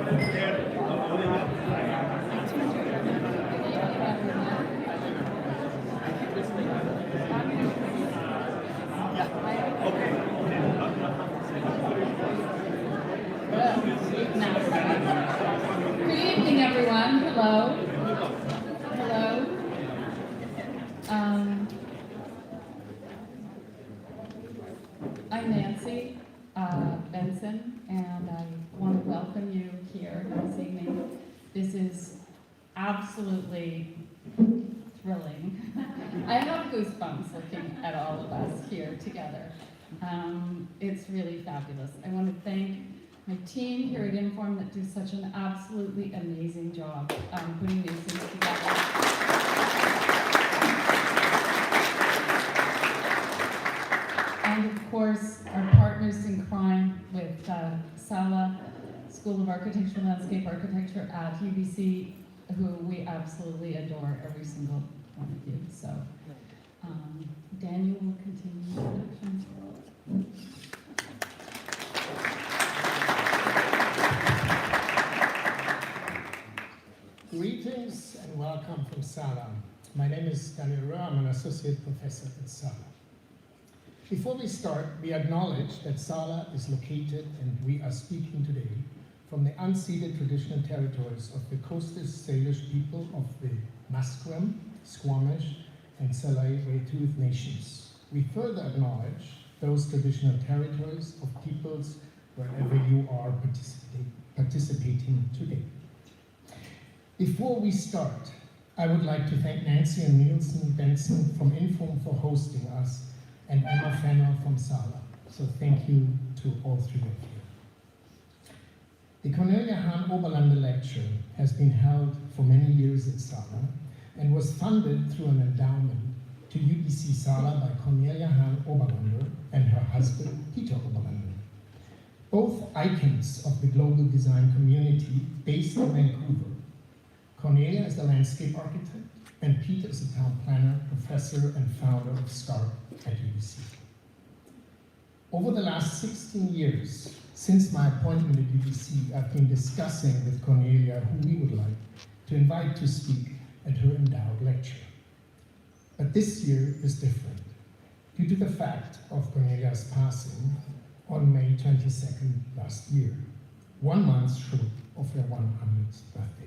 evening, everyone. Hello. Hello. I'm Nancy Benson, and I want to welcome you here this evening. This is absolutely thrilling. I have goosebumps looking at all of us here together. It's really fabulous. I want to thank my team here at Inform that do such an absolutely amazing job putting these things together. And of course, our partners in crime with Sala School of Architecture and Landscape Architecture at UBC, who we absolutely adore, every single one of you. So Daniel will continue the introduction. Greetings and welcome from Sala. My name is Daniel Röhr. I'm an associate professor at Sala. Before we start, we acknowledge that Sala is located, and we are speaking today from the unceded traditional territories of the Coastal Salish people of the Musqueam, Squamish, and Tsleil-Waututh nations. We further acknowledge those traditional territories of peoples wherever you are participating today. Before we start, I would like to thank Nancy and Nielsen Benson from Inform for hosting us, and Emma Fennell from Sala. So thank you to all three of you. The Cornelia Hahn Oberlander Lecture has been held for many years at Sala and was funded through an endowment to UBC Sala by Cornelia Hahn Oberlander and her husband, Peter Oberlander. Both icons of the global design community based in Vancouver. Cornelia is the landscape architect, and Peter is a town planner, professor, and founder of SCARP at UBC. Over the last 16 years, since my appointment at UBC, I've been discussing with Cornelia who we would like to invite to speak at her endowed lecture. But this year is different, due to the fact of Cornelia's passing on May 22nd last year, 1 month short of her 100th birthday.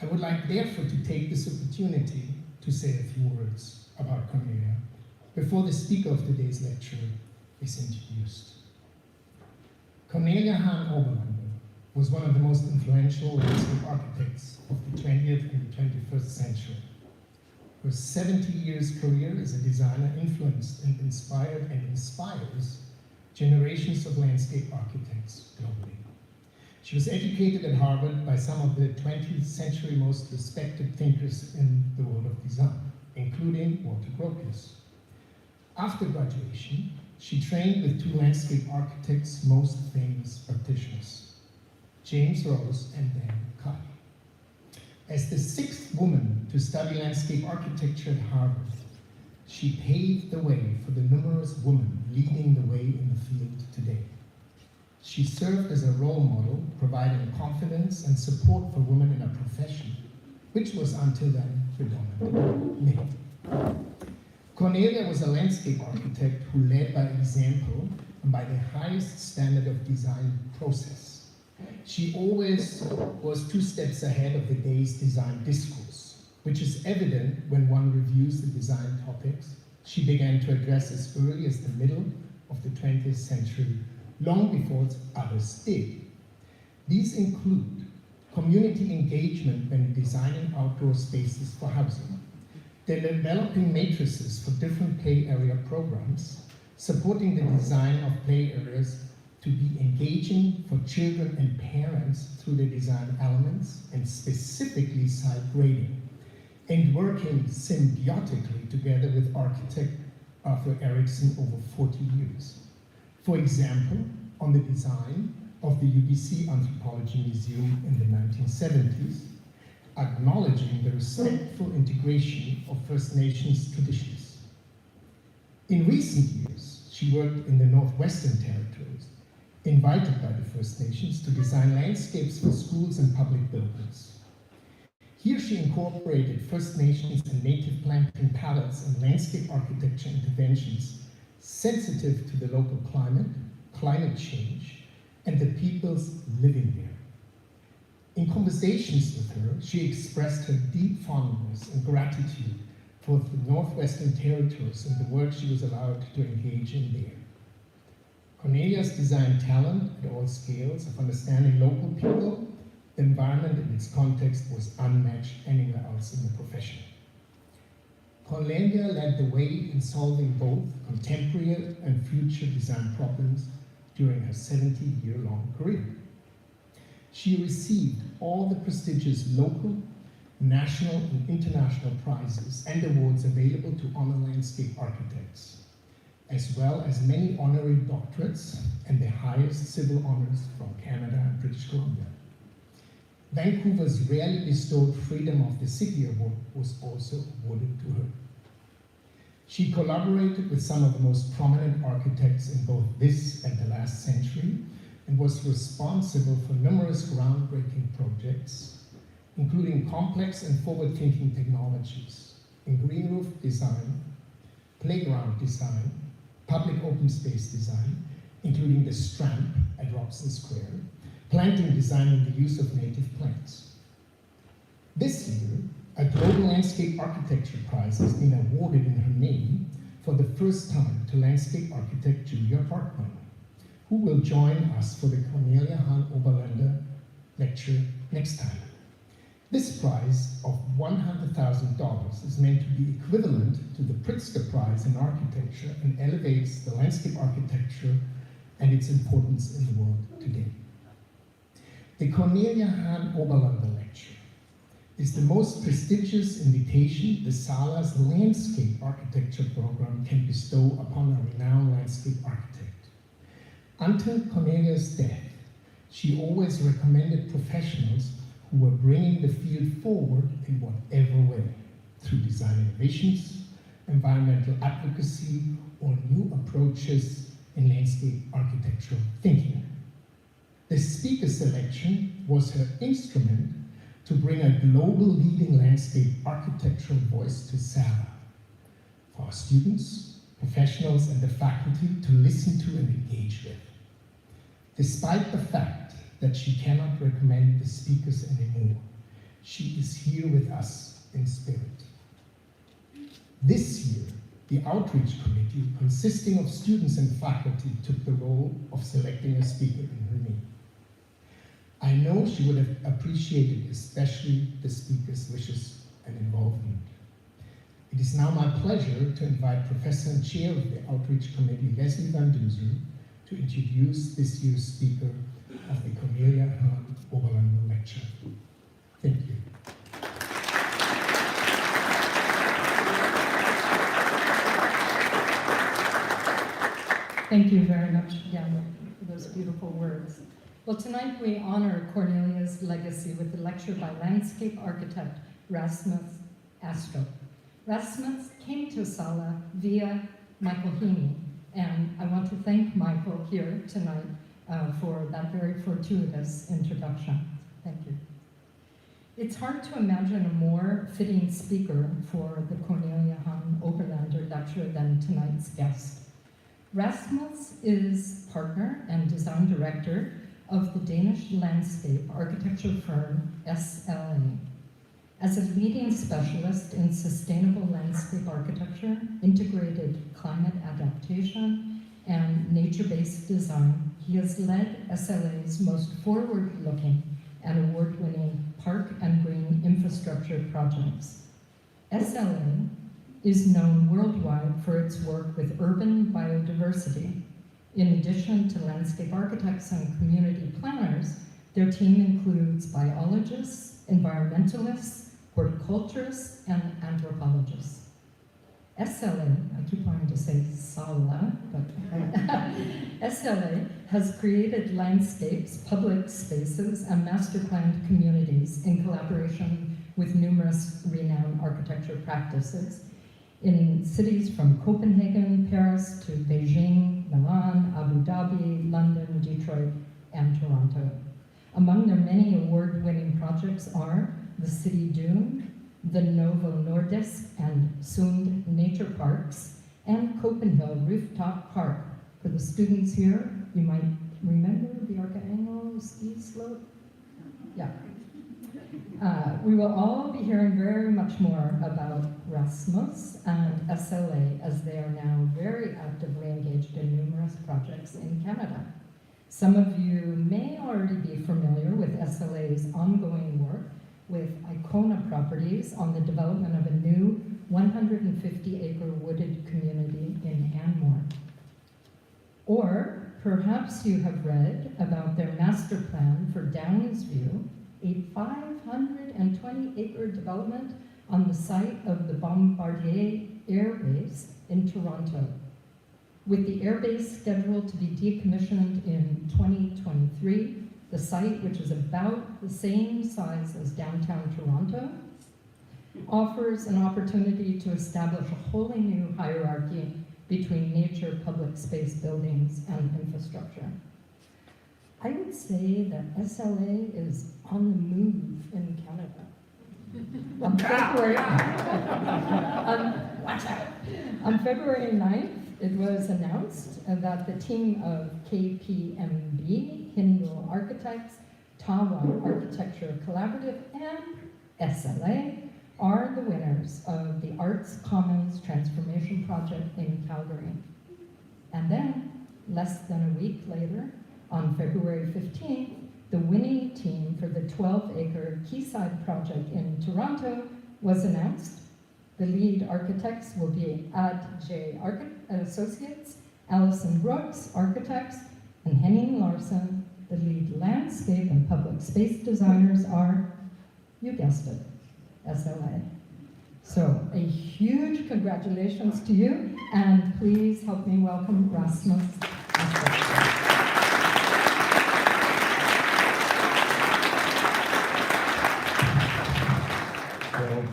I would like, therefore, to take this opportunity to say a few words about Cornelia before the speaker of today's lecture is introduced. Cornelia Hahn Oberlander was one of the most influential landscape architects of the 20th and the 21st century. Her 70 years career as a designer influenced and inspired and inspires generations of landscape architects globally. She was educated at Harvard by some of the 20th century most respected thinkers in the world of design, including Walter Gropius. After graduation, she trained with two landscape architects' most famous practitioners, James Rose and Dan Cuddy. As the 6th woman to study landscape architecture at Harvard, she paved the way for the numerous women leading the way in the field today. She served as a role model, providing confidence and support for women in a profession, which was until then predominantly male. Cornelia was a landscape architect who led by example and by the highest standard of design process. She always was 2 steps ahead of the day's design discourse, which is evident when one reviews the design topics she began to address as early as the middle of the 20th century, long before others did. These include community engagement when designing outdoor spaces for housing, developing matrices for different play area programs, supporting the design of play areas to be engaging for children and parents through the design elements, and specifically site grading, and working symbiotically together with architect Arthur Erickson over 40 years. For example, on the design of the UBC Anthropology Museum in the 1970s, acknowledging the respectful integration of First Nations traditions. In recent years, she worked in the Northwestern Territories, invited by the First Nations to design landscapes for schools and public buildings. Here she incorporated First Nations and native planting palettes and landscape architecture interventions sensitive to the local climate, climate change, and the peoples living there. In conversations with her, she expressed her deep fondness and gratitude for the Northwestern Territories and the work she was allowed to engage in there. Cornelia's design talent at all scales of understanding local people, the environment and its context was unmatched anywhere else in the profession. Cornelia led the way in solving both contemporary and future design problems during her 70-year-long career. She received all the prestigious local, national, and international prizes and awards available to honor landscape architects, as well as many honorary doctorates and the highest civil honors from Canada and British Columbia. Vancouver's rarely bestowed Freedom of the City Award was also awarded to her. She collaborated with some of the most prominent architects in both this and the last century, and was responsible for numerous groundbreaking projects, including complex and forward-thinking technologies in green roof design, playground design, public open space design, including the Stramp at Robson Square, planting design and the use of native plants. This year, a Global Landscape Architecture Prize has been awarded in her name for the first time to landscape architect Julia Hartmann, who will join us for the Cornelia Hahn Oberländer lecture next time. This prize of $100,000 is meant to be equivalent to the Pritzker Prize in Architecture and elevates the landscape architecture and its importance in the world today. The Cornelia Hahn Oberländer lecture is the most prestigious invitation the Sala's landscape architecture program can bestow upon a renowned landscape architect. Until Cornelia's death, she always recommended professionals who were bringing the field forward in whatever way, through design innovations, environmental advocacy, or new approaches in landscape architectural thinking. The speaker selection was her instrument to bring a global leading landscape architectural voice to Sala, for our students, professionals, and the faculty to listen to and engage with. Despite the fact that she cannot recommend the speakers anymore, she is here with us in spirit. This year, the outreach committee, consisting of students and faculty, took the role of selecting a speaker in her name. I know she would have appreciated especially the speaker's wishes and involvement. It is now my pleasure to invite Professor and Chair of the Outreach Committee, Leslie Van Duzer, to introduce this year's speaker of the Cornelia Hahn Oberländer Lecture. Thank you. Thank you very much, Jan, for those beautiful words. Well, tonight we honor Cornelia's legacy with a lecture by landscape architect Rasmus Astrup. Rasmus came to Sala via Michael Heaney, and I want to thank Michael here tonight for that very fortuitous introduction. Thank you. It's hard to imagine a more fitting speaker for the Cornelia Hahn Oberländer lecture than tonight's guest. Rasmus is partner and design director of the Danish landscape architecture firm SLA. As a leading specialist in sustainable landscape architecture, integrated climate adaptation, and nature-based design, he has led SLA's most forward-looking and award-winning park and green infrastructure projects. SLA is known worldwide for its work with urban biodiversity. In addition to landscape architects and community planners, their team includes biologists, environmentalists, horticulturists, and anthropologists. SLA, I keep wanting to say Sala, but SLA has created landscapes, public spaces, and master planned communities in collaboration with numerous renowned architecture practices in cities from Copenhagen, Paris, to Beijing, Milan, Abu Dhabi, London, Detroit, and Toronto. Among their many award-winning projects are the City Dune, the Novo Nordisk and Sund Nature Parks, and Copenhagen Rooftop Park. For the students here, you might remember the Arkaengo ski slope? Yeah. We will all be hearing very much more about Rasmus and SLA as they are now very actively engaged in numerous projects in Canada. Some of you may already be familiar with SLA's ongoing work with Icona Properties on the development of a new 150-acre wooded community in Anmore. Or perhaps you have read about their master plan for Downingsview, a 520-acre development on the site of the Bombardier Air Base in Toronto. With the airbase scheduled to be decommissioned in 2023, the site, which is about the same size as downtown Toronto, offers an opportunity to establish a wholly new hierarchy between nature, public space buildings, and infrastructure. I would say that SLA is on the move in Canada. On February 9th, it was announced that the team of KPMB, Hindle Architects, Tawa Architecture Collaborative, and SLA are the winners of the Arts Commons Transformation Project in Calgary. And then, less than a week later, on February 15th, the winning team for the 12-acre Quayside project in Toronto was announced. The lead architects will be Ad J. Associates, Allison Brooks, Architects, and Henning Larson. The lead landscape and public space designers are, you guessed it, SLA. So a huge congratulations to you, and please help me welcome Rasmus.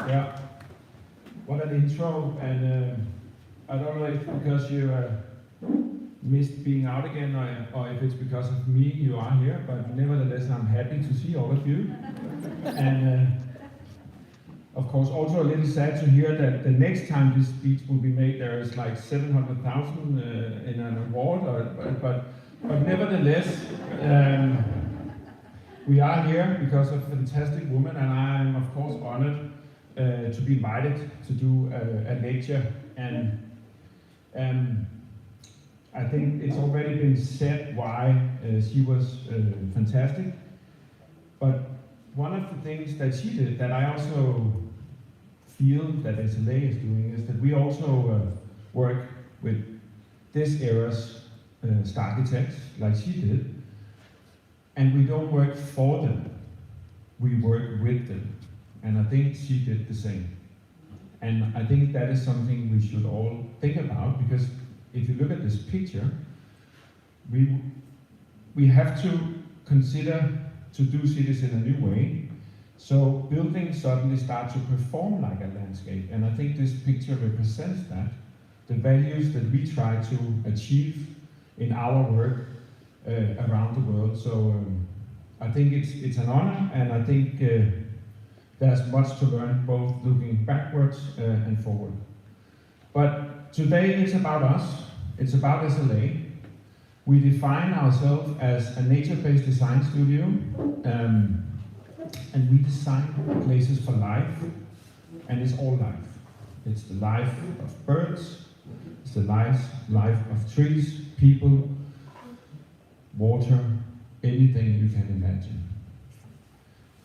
Yeah, what an intro, and I don't know if because you missed being out again or if it's because of me you are here, but nevertheless I'm happy to see all of you. And of course also a little sad to hear that the next time this speech will be made there is like 700,000 in an award, but nevertheless we are here because of a fantastic woman, and I am of course honored to be invited to do a lecture, and I think it's already been said why she was fantastic, but one of the things that she did that I also feel that SLA is doing is that we also work with this era's architects like she did, and we don't work for them, we work with them. And I think she did the same. And I think that is something we should all think about, because if you look at this picture, we have to consider to do cities in a new way. So buildings suddenly start to perform like a landscape. And I think this picture represents that, the values that we try to achieve in our work around the world. So I think it's an honor, and I think there's much to learn, both looking backwards and forward. But today it's about us, it's about SLA. We define ourselves as a nature-based design studio, and we design places for life, and it's all life. It's the life of birds, it's the life of trees, people, water, anything you can imagine.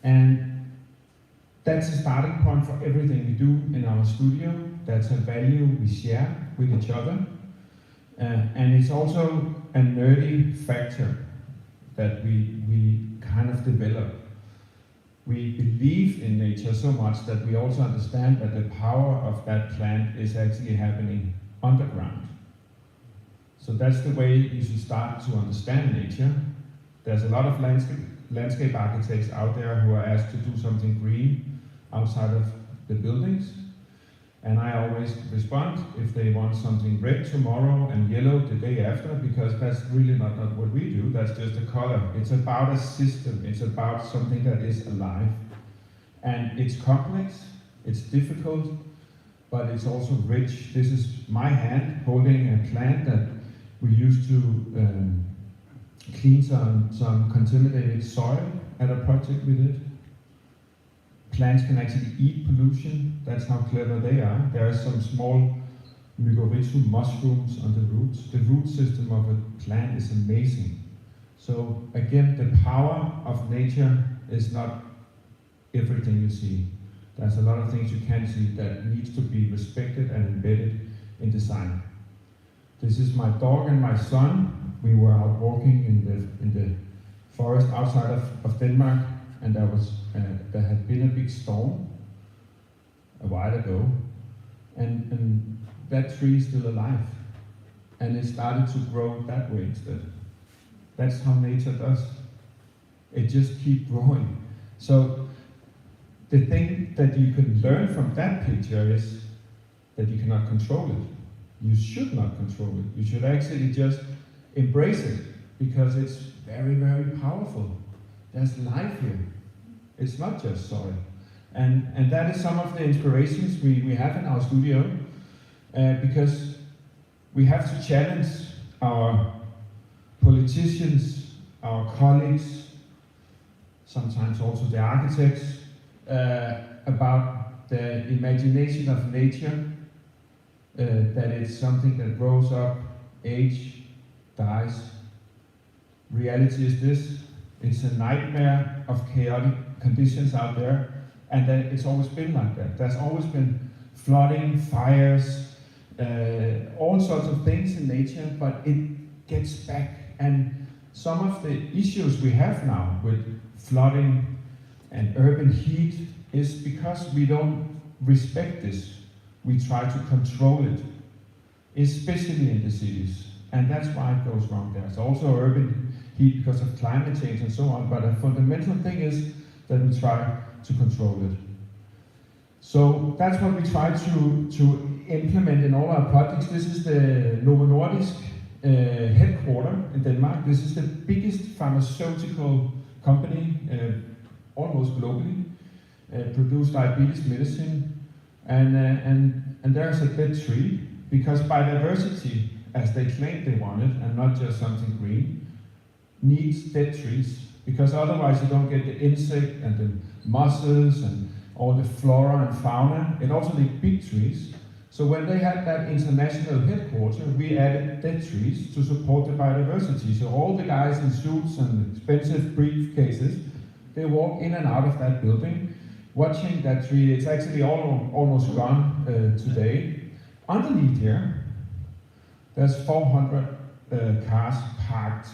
And that's a starting point for everything we do in our studio. That's a value we share with each other. And it's also a nerdy factor that we kind of develop. We believe in nature so much that we also understand that the power of that plant is actually happening underground. So that's the way you should start to understand nature. There's a lot of landscape architects out there who are asked to do something green outside of the buildings. And I always respond if they want something red tomorrow and yellow the day after, because that's really not what we do, that's just a color. It's about a system, it's about something that is alive. And it's complex, it's difficult, but it's also rich. This is my hand holding a plant that we used to clean some contaminated soil at a project we did. Plants can actually eat pollution, that's how clever they are. There are some small mycorrhizal mushrooms on the roots. The root system of a plant is amazing. So again, the power of nature is not everything you see. There's a lot of things you can't see that needs to be respected and embedded in design. This is my dog and my son. We were out walking in the forest outside of Denmark, and there had been a big storm a while ago, and that tree is still alive, and it started to grow that way instead. That's how nature does. It just keeps growing. So the thing that you can learn from that picture is that you cannot control it. You should not control it. You should actually just embrace it, because it's very, very powerful. There's life here. It's not just soil. And that is some of the inspirations we have in our studio, because we have to challenge our politicians, our colleagues, sometimes also the architects, about the imagination of nature, that it's something that grows up, age, dies. Reality is this: it's a nightmare of chaotic conditions out there, and then it's always been like that. There's always been flooding, fires, all sorts of things in nature, but it gets back. And some of the issues we have now with flooding and urban heat is because we don't respect this. We try to control it, especially in the cities. And that's why it goes wrong there. It's also urban heat because of climate change and so on, but a fundamental thing is that we try to control it. So that's what we try to implement in all our projects. This is the Novo Nordisk headquarter in Denmark. This is the biggest pharmaceutical company, almost globally, produce diabetes medicine. And there's a dead tree, because biodiversity, as they claim they want it, and not just something green, needs dead trees, because otherwise you don't get the insect and the mosses and all the flora and fauna. It also needs big trees. So when they had that international headquarter, we added dead trees to support the biodiversity. So all the guys in suits and expensive briefcases, they walk in and out of that building, watching that tree. It's actually almost gone today. Underneath here, there's 400 cars parked.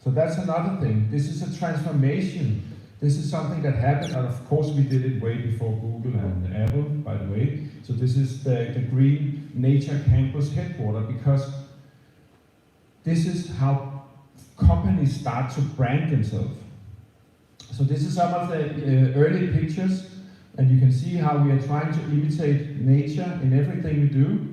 So that's another thing. This is a transformation. This is something that happened, and of course we did it way before Google and Apple, by the way. So this is the Green Nature Campus headquarter, because this is how companies start to brand themselves. So this is some of the early pictures, and you can see how we are trying to imitate nature in everything we do.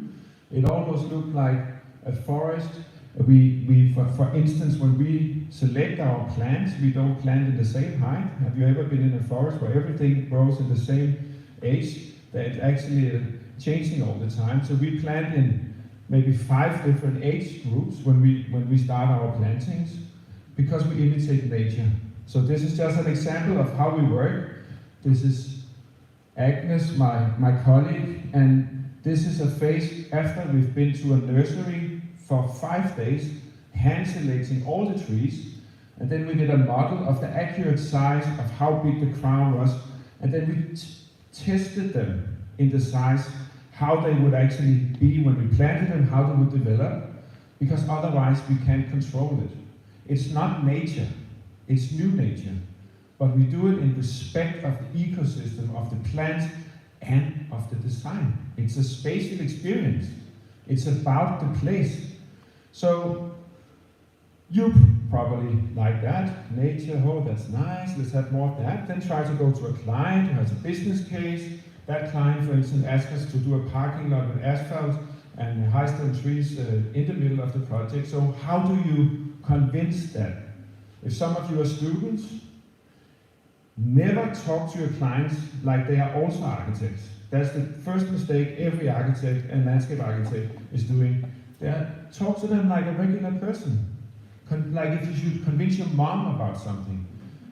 It almost looked like a forest. For instance, when we select our plants, we don't plant in the same height. Have you ever been in a forest where everything grows in the same age? That's actually changing all the time. So we plant in maybe 5 different age groups when we start our plantings, because we imitate nature. So this is just an example of how we work. This is Agnes, my colleague, and this is a phase after we've been to a nursery for 5 days, hand selecting all the trees, and then we did a model of the accurate size of how big the crown was, and then we tested them in the size, how they would actually be when we planted them, how they would develop, because otherwise we can't control it. It's not nature, it's new nature, but we do it in respect of the ecosystem, of the plants, and of the design. It's a spatial experience. It's about the place. So you probably like that, nature, oh that's nice, let's have more of that. Then try to go to a client who has a business case That client, for instance, asked us to do a parking lot with asphalt and high-stone trees in the middle of the project. So how do you convince that? If some of you are students, never talk to your clients like they are also architects. That's the first mistake every architect and landscape architect is doing. Talk to them like a regular person. Like if you should convince your mom about something.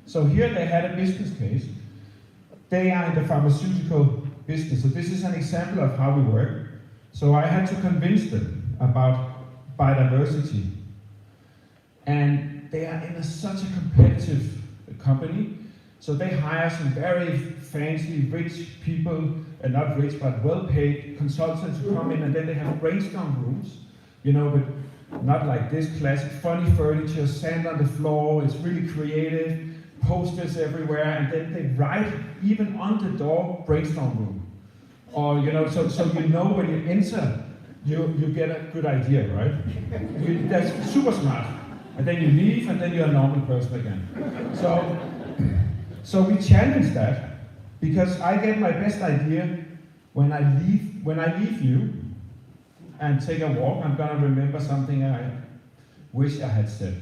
So here they had a business case. They are in the pharmaceutical business. So this is an example of how we work. So I had to convince them about biodiversity. And they are in such a competitive company. So they hire some very fancy, rich people, not rich, but well-paid consultants to come in, and then they have brainstorm rooms, but not like this classic, funny furniture, sand on the floor, it's really creative, posters everywhere, and then they write even on the door, brainstorm room. Or, so when you enter, you get a good idea, right? That's super smart. And then you leave, and then you're a normal person again. So we challenge that, because I get my best idea when I leave you and take a walk. I'm gonna remember something I wish I had said.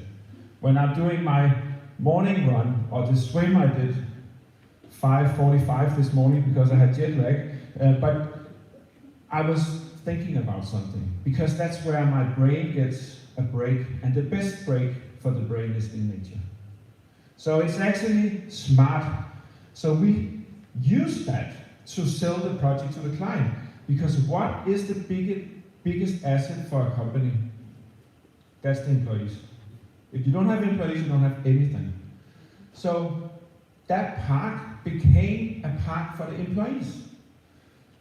When I'm doing my morning run or the swim I did 5:45 this morning because I had jet lag, but I was thinking about something, because that's where my brain gets a break, and the best break for the brain is in nature. So it's actually smart. So we use that to sell the project to the client, because what is the biggest asset for a company? That's the employees. If you don't have employees, you don't have anything. So that park became a park for the employees.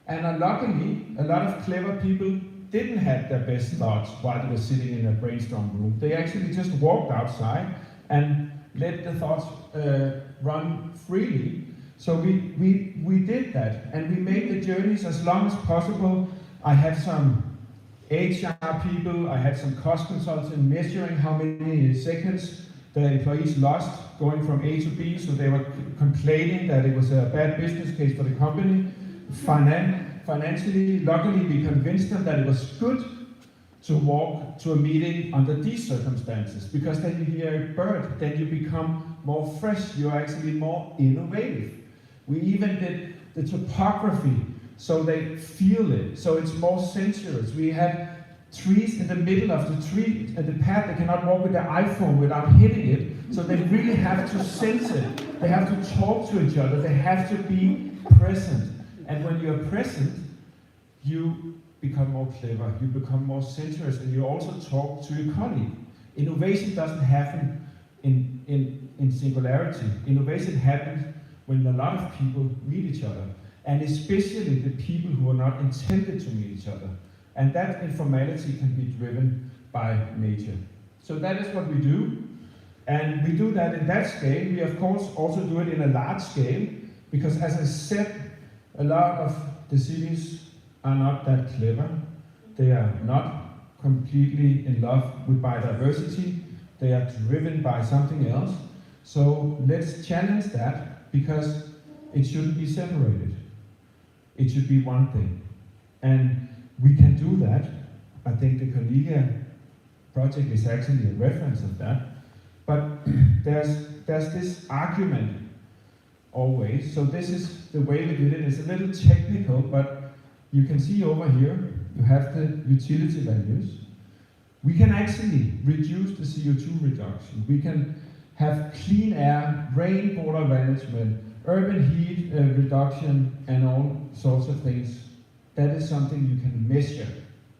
And luckily, a lot of clever people didn't have their best thoughts while they were sitting in a brainstorm room. They actually just walked outside and let the thoughts run freely. So we did that, and we made the journeys as long as possible. I had some HR people, I had some cost consultants measuring how many seconds the employees lost going from A to B, so they were complaining that it was a bad business case for the company. Financially, luckily we convinced them that it was good to walk to a meeting under these circumstances, because then you hear a bird, then you become more fresh, you're actually more innovative. We even did the topography so they feel it, so it's more sensuous. We had trees in the middle of the tree, and the path, they cannot walk with their iPhone without hitting it, so they really have to sense it. They have to talk to each other, they have to be present. And when you're present, you become more clever, you become more sensuous, and you also talk to your colleague. Innovation doesn't happen in singularity. Innovation happens when a lot of people meet each other, and especially the people who are not intended to meet each other. And that informality can be driven by nature. So that is what we do, and we do that in that scale. We of course also do it in a large scale, because as I said, a lot of the cities are not that clever. They are not completely in love with biodiversity. They are driven by something else. So let's challenge that, because it shouldn't be separated. It should be one thing. And we can do that. I think the Cornelia project is actually a reference of that. But there's this argument always. So this is the way we did it. It's a little technical, but you can see over here, you have the utility values. We can actually reduce the CO2 reduction. We can have clean air, rainwater management, urban heat reduction, and all sorts of things. That is something you can measure.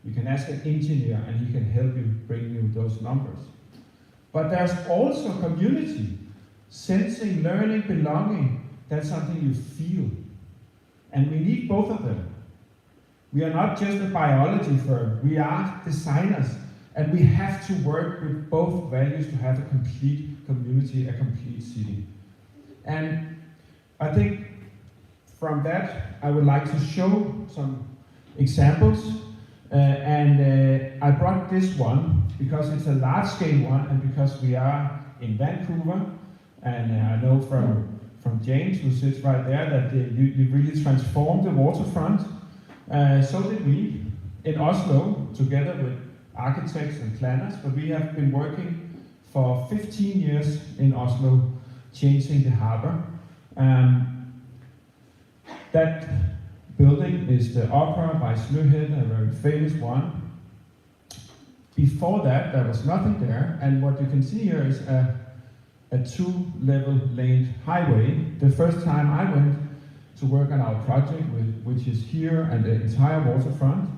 You can ask an engineer and he can help you bring you those numbers. But there's also community, sensing, learning, belonging. That's something you feel. And we need both of them. We are not just a biology firm, we are designers. And we have to work with both values to have a complete community, a complete city. And I think from that, I would like to show some examples. I brought this one because it's a large-scale one, and because we are in Vancouver, and I know James, who sits right there, that you really transformed the waterfront. So did we in Oslo, together with architects and planners, but we have been working for 15 years in Oslo, changing the harbor. That building is the Opera by Snuhed, a very famous one. Before that, there was nothing there, and what you can see here is a two-level laned highway. The first time I went to work on our project, which is here and the entire waterfront,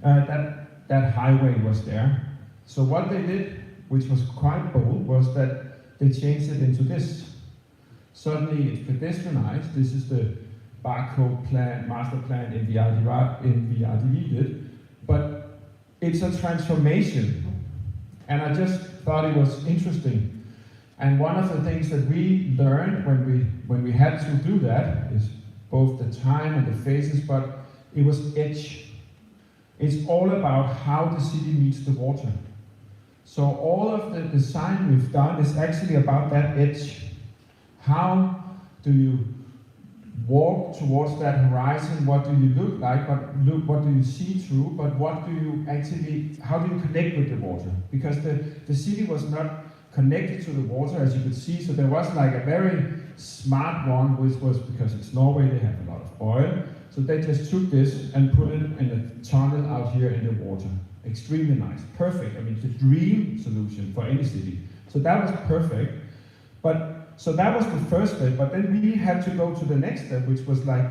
that highway was there. So what they did, which was quite bold, was that they changed it into this. Suddenly it's pedestrianized. This is the barcode plan, master plan in VRDV did, but it's a transformation. And I just thought it was interesting. And one of the things that we learned when we had to do that is both the time and the phases, but it was edge. It's all about how the city meets the water. So all of the design we've done is actually about that edge. How do you walk towards that horizon? What do you look like? What do you see through? But what do you actually, how do you connect with the water? Because the city was not connected to the water, as you could see, so there was like a very smart one, which was, because it's Norway, they have a lot of oil, so they just took this and put it in a tunnel out here in the water. Extremely nice, perfect. I mean, it's a dream solution for any city. So that was perfect. So that was the first step, but then we had to go to the next step, which was like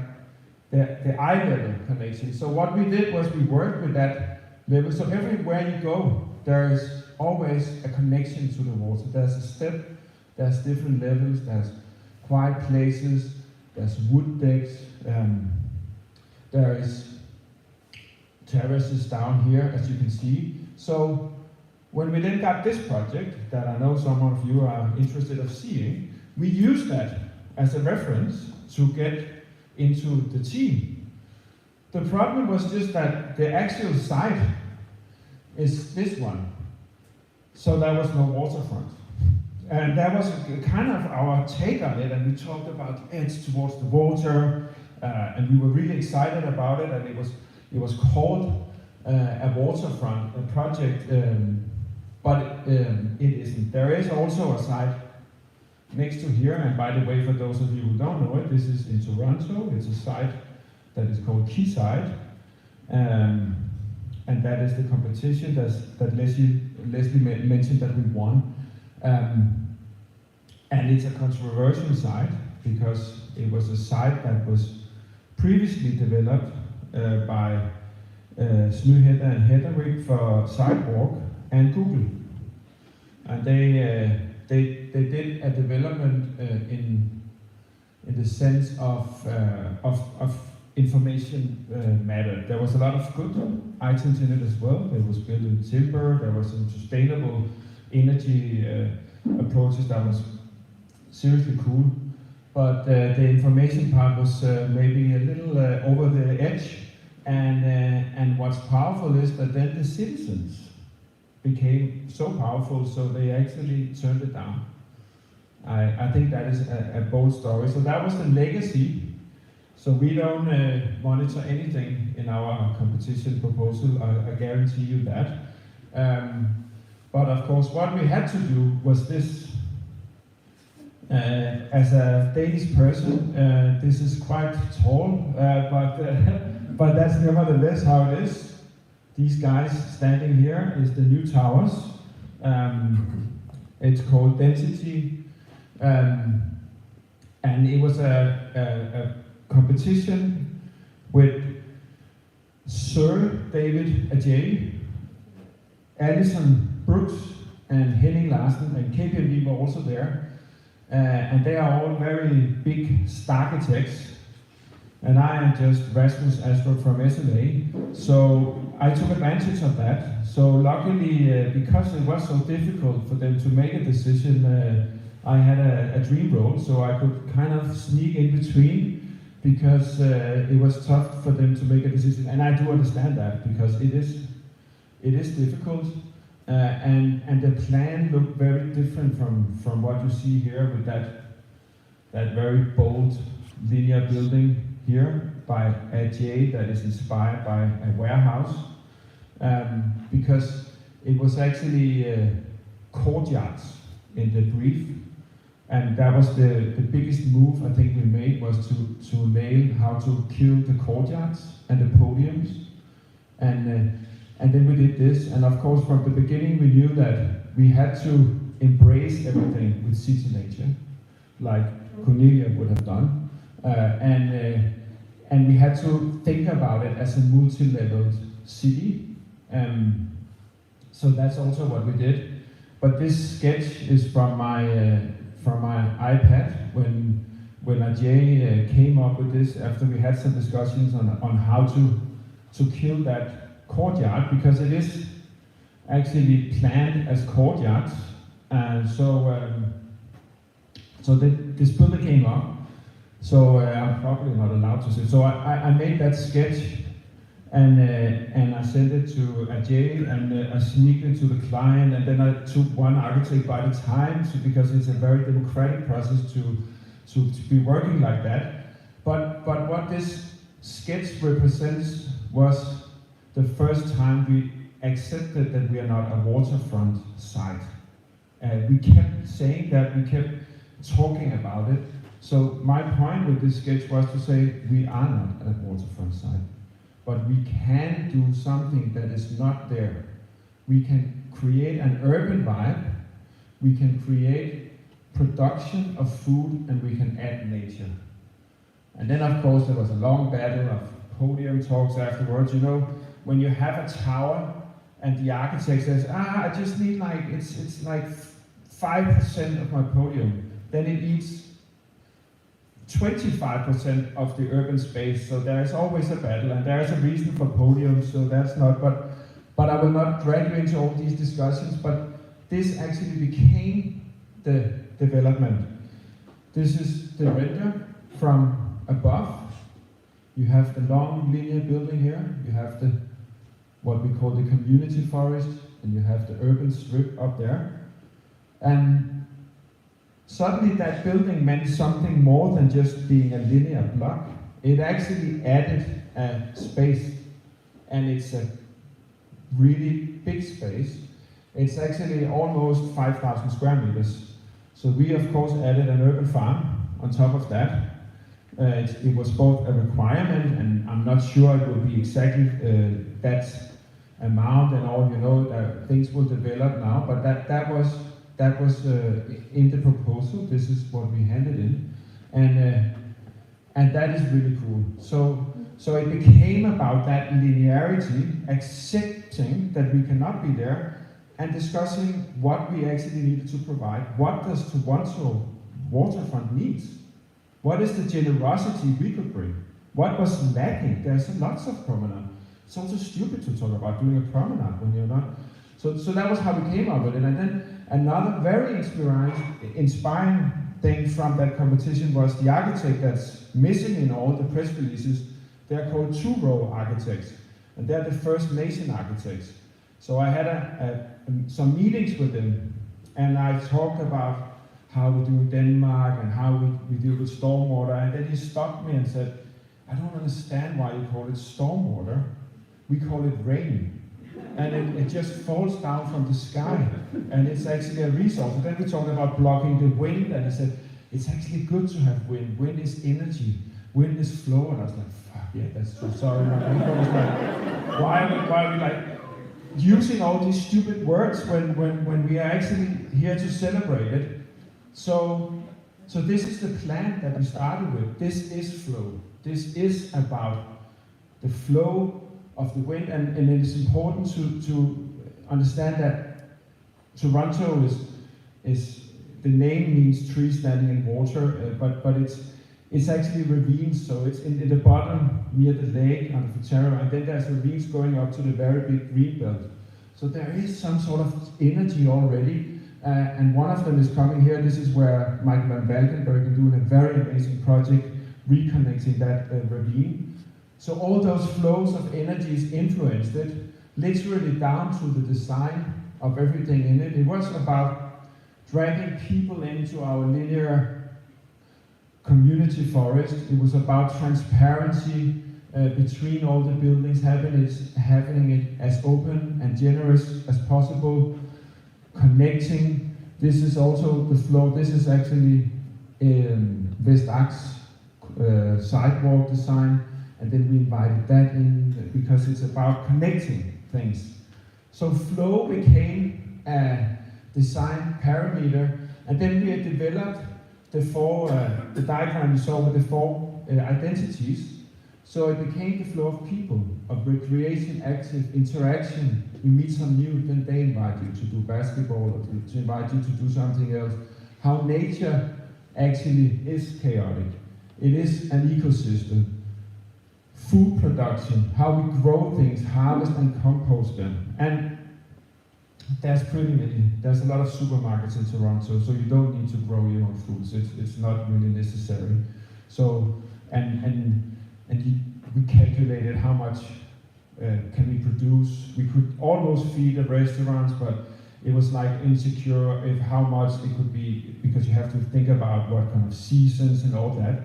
the eye level connection. So what we did was we worked with that level. So everywhere you go, there is always a connection to the water. There's a step, there's different levels, there's quiet places, there's wood decks, there is terraces down here, as you can see. So when we then got this project, that I know some of you are interested of seeing, we used that as a reference to get into the team. The problem was just that the actual site is this one. So there was no waterfront. And that was kind of our take on it, and we talked about edge towards the water, and we were really excited about it, and it was called a waterfront a project, but it isn't. There is also a site next to here, and by the way, for those of you who don't know it, this is in Toronto. It's a site that is called Quayside, and that is the competition that Leslie mentioned that we won. And it's a controversial site because it was a site that was previously developed by Snuhed and Hedderwick for Sidewalk and Google. And they did a development in the sense of information matter. There was a lot of good items in it as well. It was built in timber. There was some sustainable energy approaches that was seriously cool. But the information part was maybe a little over the edge. And what's powerful is that then the citizens became so powerful, so they actually turned it down. I think that is a bold story. So that was the legacy. So we don't monitor anything in our competition proposal, I guarantee you that. But of course, what we had to do was this. As a Danish person, this is quite tall, but that's nevertheless how it is. These guys standing here is the new towers. It's called Density, and it was a competition with Sir David Ajay, Alison Brooks, and Henning Larsen, and KPMG were also there. And they are all very big architects, and I am just Rasmus Astrup from SLA. So I took advantage of that. So luckily, because it was so difficult for them to make a decision, I had a dream role, so I could kind of sneak in between, because it was tough for them to make a decision. And I do understand that, because it is difficult. And the plan looked very different from what you see here with that that very bold linear building here by AJ that is inspired by a warehouse, because it was actually courtyards in the brief, and that was the biggest move I think we made, was to nail how to kill the courtyards and the podiums, and then we did this, and of course from the beginning we knew that we had to embrace everything with city nature, like Cornelia would have done, and we had to think about it as a multi-leveled city, so that's also what we did. But this sketch is from my iPad when Ajay came up with this after we had some discussions on how to kill that courtyard, because it is actually planned as courtyards, and so this building came up. So I'm probably not allowed to say. So I made that sketch, and I sent it to Ajay, and I sneaked it to the client, and then I took one architect by the time, because it's a very democratic process to be working like that. But what this sketch represents was the first time we accepted that we are not a waterfront site. We kept saying that, we kept talking about it. So my point with this sketch was to say we are not a waterfront site, but we can do something that is not there. We can create an urban vibe, we can create production of food, and we can add nature. And then of course there was a long battle of podium talks afterwards. You know, when you have a tower and the architect says, I just need like, it's like 5% of my podium, then it eats 25% of the urban space, so there is always a battle, and there is a reason for podiums, so that's not, but I will not drag you into all these discussions, but this actually became the development. This is the render from above. You have the long linear building here, you have the what we call the community forest, and you have the urban strip up there, and suddenly that building meant something more than just being a linear block. It actually added a space, and it's a really big space. It's actually almost 5,000 square meters. So we of course added an urban farm on top of that. It was both a requirement, and I'm not sure it will be exactly that amount and all, you know, things will develop now, but that was in the proposal. This is what we handed in, and that is really cool. So it became about that linearity, accepting that we cannot be there, and discussing what we actually needed to provide. What does Toronto waterfront needs? What is the generosity we could bring? What was lacking? There's lots of promenade. It's also stupid to talk about doing a promenade when you're not. So that was how we came up with it, and then. Another very inspiring thing from that competition was the architect that's missing in all the press releases. They're called two-row architects, and they're the First Nation architects. So I had some meetings with them, and I talked about how we do in Denmark and how we deal with stormwater, and then he stopped me and said, I don't understand why you call it stormwater. We call it rain. And it just falls down from the sky, and it's actually a resource. And then we talked about blocking the wind, and he said, it's actually good to have wind. Wind is energy. Wind is flow. And I was like, fuck yeah, that's true. Sorry, my neighbor was like, why are we like using all these stupid words when we are actually here to celebrate it? So this is the plan that we started with. This is flow. This is about the flow of the wind, and it is important to understand that Toronto is the name means tree standing in water, but it's actually ravines. So it's in the bottom near the lake on the Ontario, and then there's ravines going up to the very big green belt. So there is some sort of energy already, and one of them is coming here. This is where Michael van Valkenburg is doing a very amazing project reconnecting that ravine. So all those flows of energies influenced it, literally down to the design of everything in it. It was about dragging people into our linear community forest. It was about transparency between all the buildings, having it as open and generous as possible, connecting. This is also the flow. This is actually Vestax sidewalk design, and then we invited that in because it's about connecting things. So flow became a design parameter, and then we had developed the diagram you saw with the four identities. So it became the flow of people, of recreation, active interaction. You meet some new, then they invite you to do basketball or to invite you to do something else. How nature actually is chaotic. It is an ecosystem. Food production, how we grow things, harvest and compost them. And there's a lot of supermarkets in Toronto, so you don't need to grow your own foods. It's not really necessary. So, we calculated how much can we produce. We could almost feed the restaurants, but it was like insecure if how much it could be, because you have to think about what kind of seasons and all that.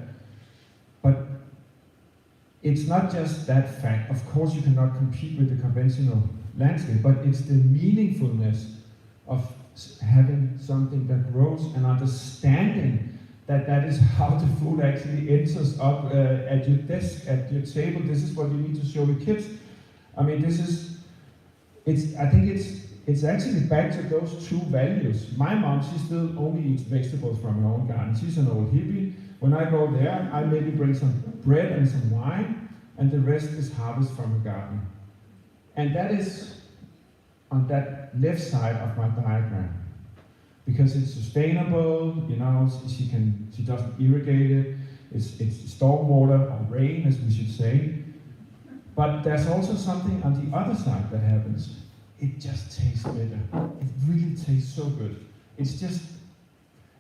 But it's not just that fact. Of course, you cannot compete with the conventional landscape, but it's the meaningfulness of having something that grows and understanding that is how the food actually enters up at your desk, at your table. This is what you need to show your kids. I mean, I think it's actually back to those two values. My mom, she still only eats vegetables from her own garden. She's an old hippie. When I go there, I maybe bring some bread and some wine, and the rest is harvest from her garden. And that is on that left side of my diagram. Because it's sustainable, you know, she doesn't irrigate it, it's stormwater or rain, as we should say. But there's also something on the other side that happens. It just tastes better. It really tastes so good. It's just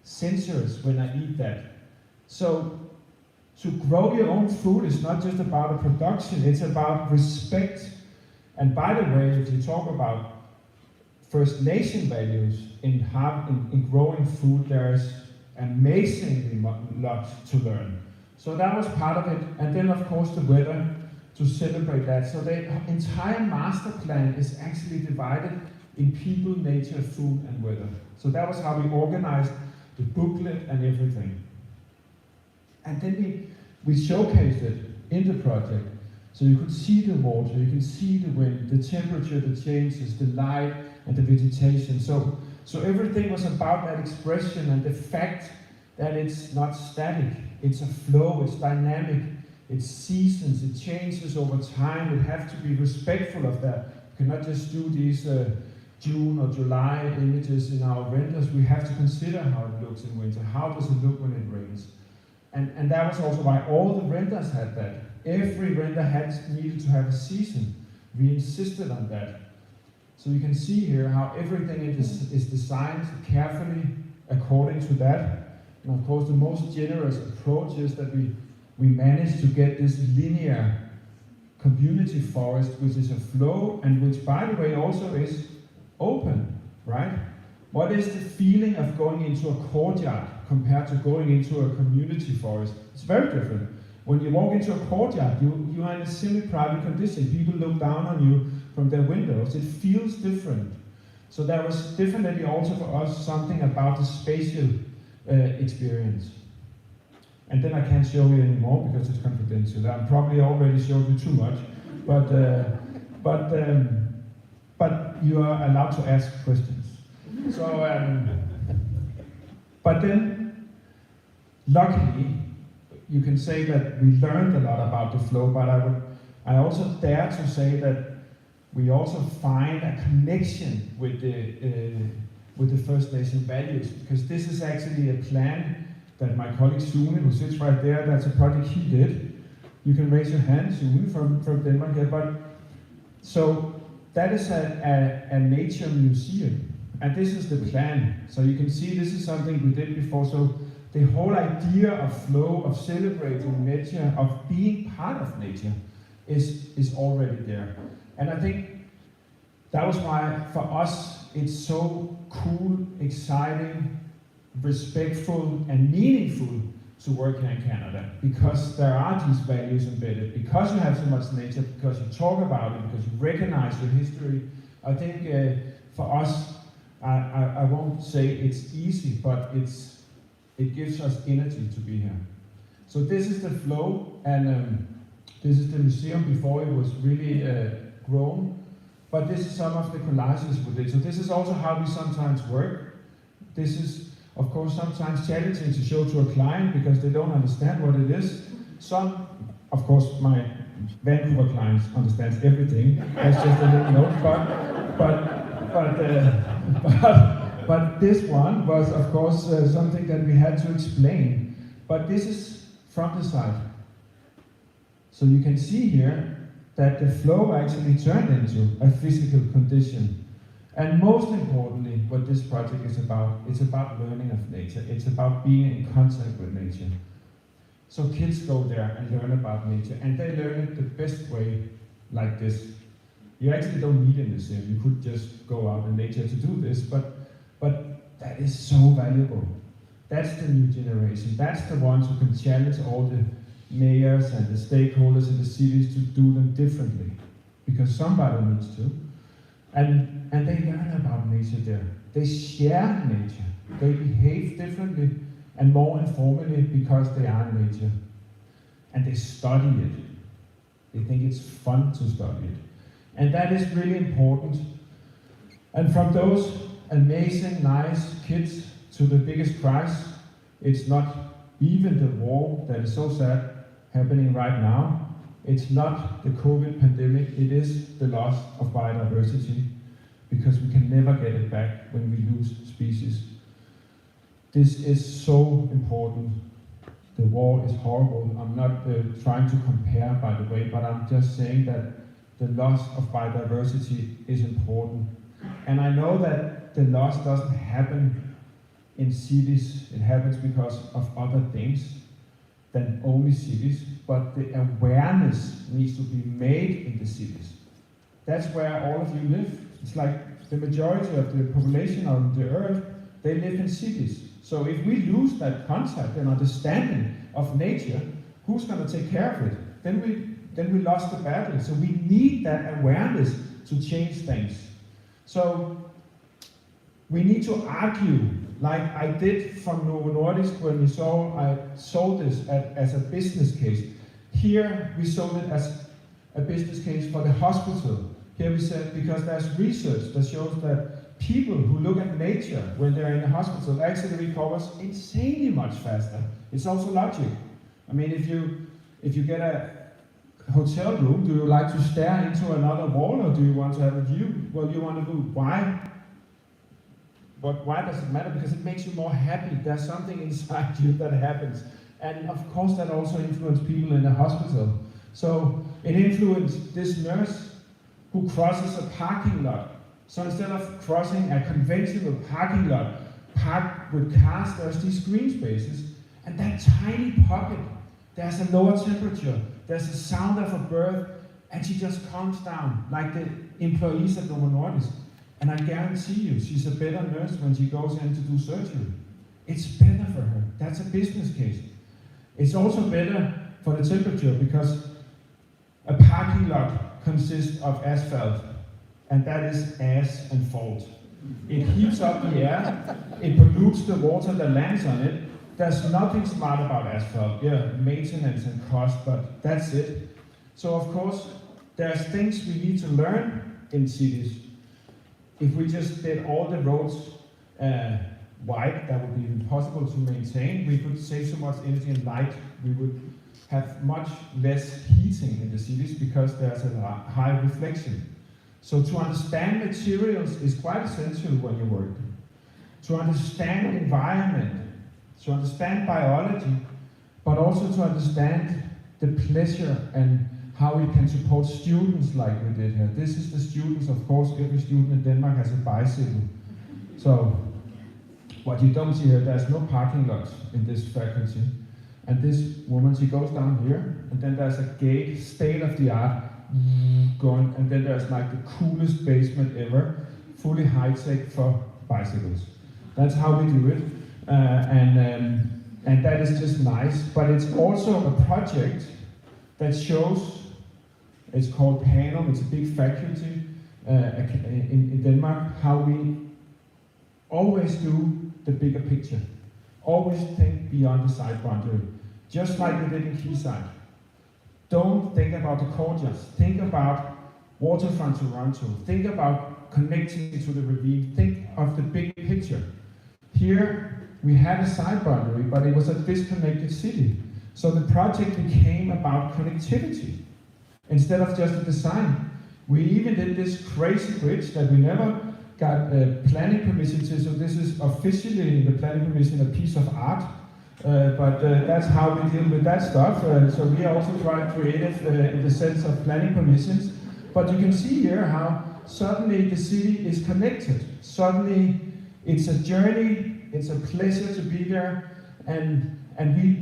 sensuous when I eat that. So to grow your own food is not just about a production, it's about respect. And by the way, if you talk about First Nation values in growing food, there's amazingly lot to learn. So that was part of it. And then of course the weather, to celebrate that. So the entire master plan is actually divided in people, nature, food and weather. So that was how we organized the booklet and everything. And then we showcased it in the project. So you could see the water, you can see the wind, the temperature, the changes, the light, and the vegetation. So everything was about that expression and the fact that it's not static. It's a flow, it's dynamic, it's seasons, it changes over time. We have to be respectful of that. We cannot just do these June or July images in our renders. We have to consider how it looks in winter. How does it look when it rains? And that was also why all the renders had that. Every render needed to have a season. We insisted on that. So you can see here how everything is designed carefully according to that. And of course the most generous approach is that we managed to get this linear community forest, which is a flow and which by the way also is open, right? What is the feeling of going into a courtyard compared to going into a community forest? It's very different. When you walk into a courtyard, you are in a semi-private condition. People look down on you from their windows. It feels different. So there was definitely also for us something about the spatial experience. And then I can't show you anymore because it's confidential. I probably already showed you too much, but you are allowed to ask questions. So, but then, luckily, you can say that we learned a lot about the flow, but I also dare to say that we also find a connection with the First Nation values, because this is actually a plan that my colleague Sune, who sits right there, that's a project he did. You can raise your hand, Sune, from Denmark here. But so that is a nature museum, and this is the plan. So you can see this is something we did before. So the whole idea of flow, of celebrating nature, of being part of nature, is already there. And I think that was why, for us, it's so cool, exciting, respectful, and meaningful to work here in Canada, because there are these values embedded, because you have so much nature, because you talk about it, because you recognize your history. I think for us, I won't say it's easy, but it gives us energy to be here. So this is the flow, and this is the museum before it was really grown. But this is some of the collages with it. So this is also how we sometimes work. This is, of course, sometimes challenging to show to a client because they don't understand what it is. Some, of course, my Vancouver clients understands everything. That's just a little note. But this one was, of course, something that we had to explain. But this is from the side. So you can see here that the flow actually turned into a physical condition. And most importantly, what this project is about, it's about learning of nature. It's about being in contact with nature. So kids go there and learn about nature, and they learn it the best way like this. You actually don't need a museum. You could just go out in nature to do this, but that is so valuable. That's the new generation. That's the ones who can challenge all the mayors and the stakeholders in the cities to do them differently, because somebody needs to. And they learn about nature there. They share nature. They behave differently and more informally because they are in nature. And they study it. They think it's fun to study it. And that is really important. And from those amazing, nice kids to the biggest crisis, it's not even the war that is so sad happening right now. It's not the COVID pandemic, it is the loss of biodiversity, because we can never get it back when we lose species. This is so important. The war is horrible. I'm not trying to compare, by the way, but I'm just saying that the loss of biodiversity is important. And I know that the loss doesn't happen in cities. It happens because of other things than only cities, but the awareness needs to be made in the cities. That's where all of you live. It's like the majority of the population on the earth, they live in cities. So if we lose that contact and understanding of nature, who's going to take care of it? Then we lost the battle. So we need that awareness to change things. So we need to argue, like I did from Novo Nordisk when I sold this as a business case. Here we sold it as a business case for the hospital. Here we said, because there's research that shows that people who look at nature when they're in the hospital actually recovers insanely much faster. It's also logic. I mean, if you get a hotel room, do you like to stare into another wall, or do you want to have a view? Well, you want to do. Why? But why does it matter? Because it makes you more happy. There's something inside you that happens. And of course that also influences people in the hospital. So it influenced this nurse who crosses a parking lot. So instead of crossing a conventional parking lot, parked with cars, there's these green spaces. And that tiny pocket, there's a lower temperature, there's the sound of a bird, and she just calms down, like the employees at Novo Nordisk. And I guarantee you, she's a better nurse when she goes in to do surgery. It's better for her. That's a business case. It's also better for the temperature, because a parking lot consists of asphalt, and that is ash and fault. It heats up the air, it pollutes the water that lands on it. There's nothing smart about asphalt. Yeah, maintenance and cost, but that's it. So of course, there's things we need to learn in cities. If we just did all the roads wide, that would be impossible to maintain. We could save so much energy and light. We would have much less heating in the cities because there's a high reflection. So to understand materials is quite essential when you work. To understand environment, to understand biology, but also to understand the pleasure and how we can support students like we did here. This is the students, of course, every student in Denmark has a bicycle. So what you don't see here, there's no parking lots in this faculty. And this woman, she goes down here, and then there's a gate, state of the art, going, and then there's like the coolest basement ever, fully high-tech for bicycles. That's how we do it. and that is just nice. But it's also a project that shows, it's called Panum, it's a big faculty in Denmark, how we always do the bigger picture. Always think beyond the site boundary, just like we did in Quayside. Don't think about the courtyards, think about waterfront Toronto, think about connecting to the ravine, think of the big picture. Here we had a site boundary, but it was a disconnected city. So the project became about connectivity instead of just a design. We even did this crazy bridge that we never got planning permission to, so this is officially the planning permission a piece of art, but that's how we deal with that stuff. So we are also quite creative in the sense of planning permissions. But you can see here how suddenly the city is connected. Suddenly it's a journey, it's a pleasure to be there, and